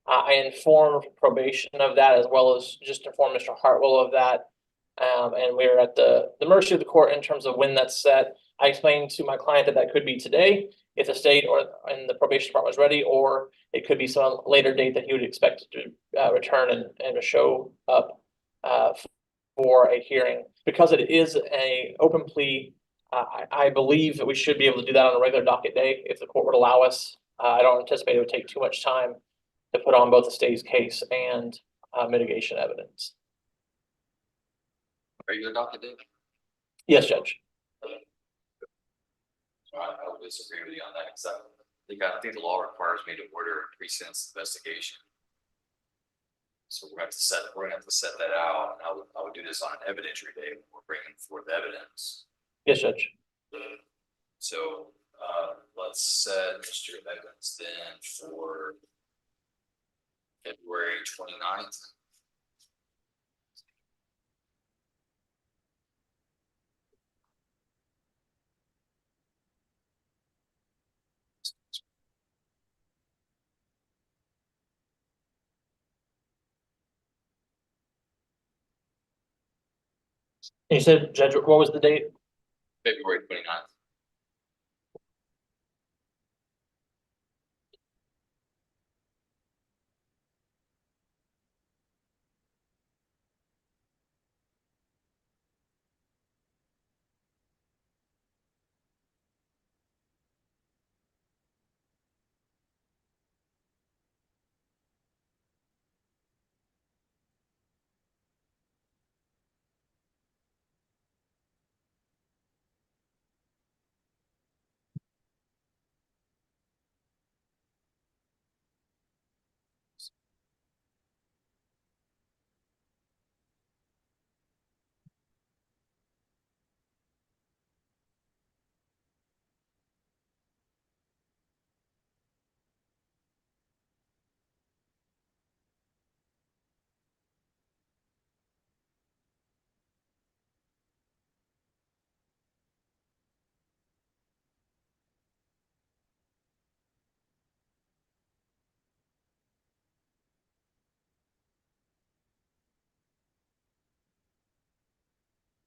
I informed probation of that, as well as just informed Mr. Hartwell of that. And we are at the mercy of the court in terms of when that's set. I explained to my client that that could be today, if the state or and the probation department was ready, or it could be some later date that he would expect to return and to show up for a hearing. Because it is a open plea, I believe that we should be able to do that on a regular docket day if the court would allow us. I don't anticipate it would take too much time to put on both the state's case and mitigation evidence. Regular docket date? Yes, Judge. I would disagree with you on that, except I think the law requires me to order a pre-sentence investigation. So we're gonna have to set that out. I would do this on an evidentiary day when we're bringing forth evidence. Yes, Judge. So, let's set Mr. Evans then for February 29th. You said, Judge, what was the date? February 29th.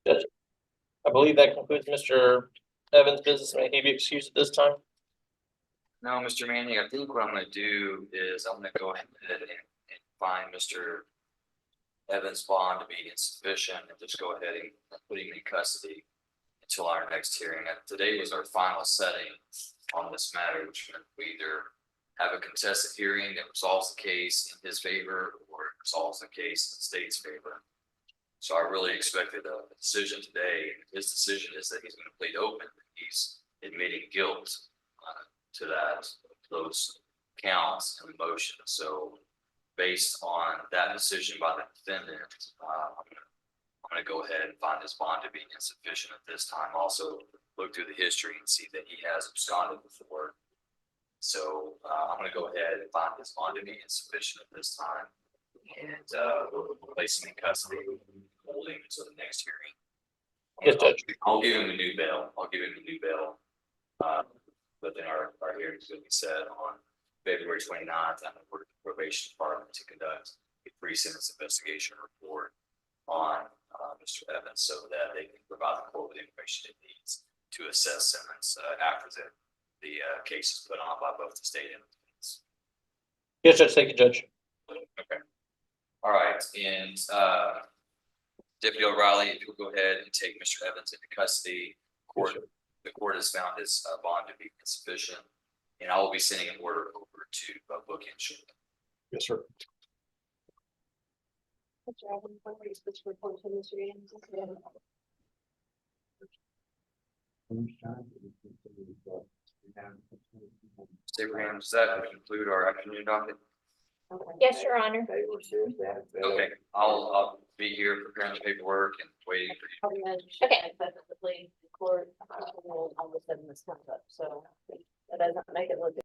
Judge, I believe that concludes Mr. Evans' business. May he be excused at this time? No, Mr. Manning, I think what I'm gonna do is I'm gonna go ahead and find Mr. Evans' bond to be insufficient and just go ahead and put him in custody until our next hearing. Today was our final setting on this matter, which meant we either have a contested hearing that resolves the case in his favor or it resolves the case in the state's favor. So I really expected a decision today. His decision is that he's going to plead open. He's admitting guilt to those counts and the motion. So based on that decision by the defendant, I'm going to go ahead and find his bond to be insufficient at this time. Also look through the history and see that he has absconded before. So I'm going to go ahead and find his bond to be insufficient at this time and place him in custody, holding until the next hearing. Yes, Judge. I'll give him a new bail. But then our hearing is going to be set on February 29th. I'm going to work with the probation department to conduct a pre-sentence investigation report on Mr. Evans so that they can provide the court with the information it needs to assess sentence after the case is put on by both the state and the defense. Yes, Judge. Thank you, Judge. Okay. All right. And Deputy O'Reilly, if you'll go ahead and take Mr. Evans into custody, the court has found his bond to be insufficient, and I will be sending an order over to book him shortly. Yes, sir. Mr. Abraham, does that include our afternoon docket? Yes, Your Honor. Okay, I'll be here preparing the paperwork and waiting for you. Okay. Court, all of a sudden this comes up, so that doesn't make it look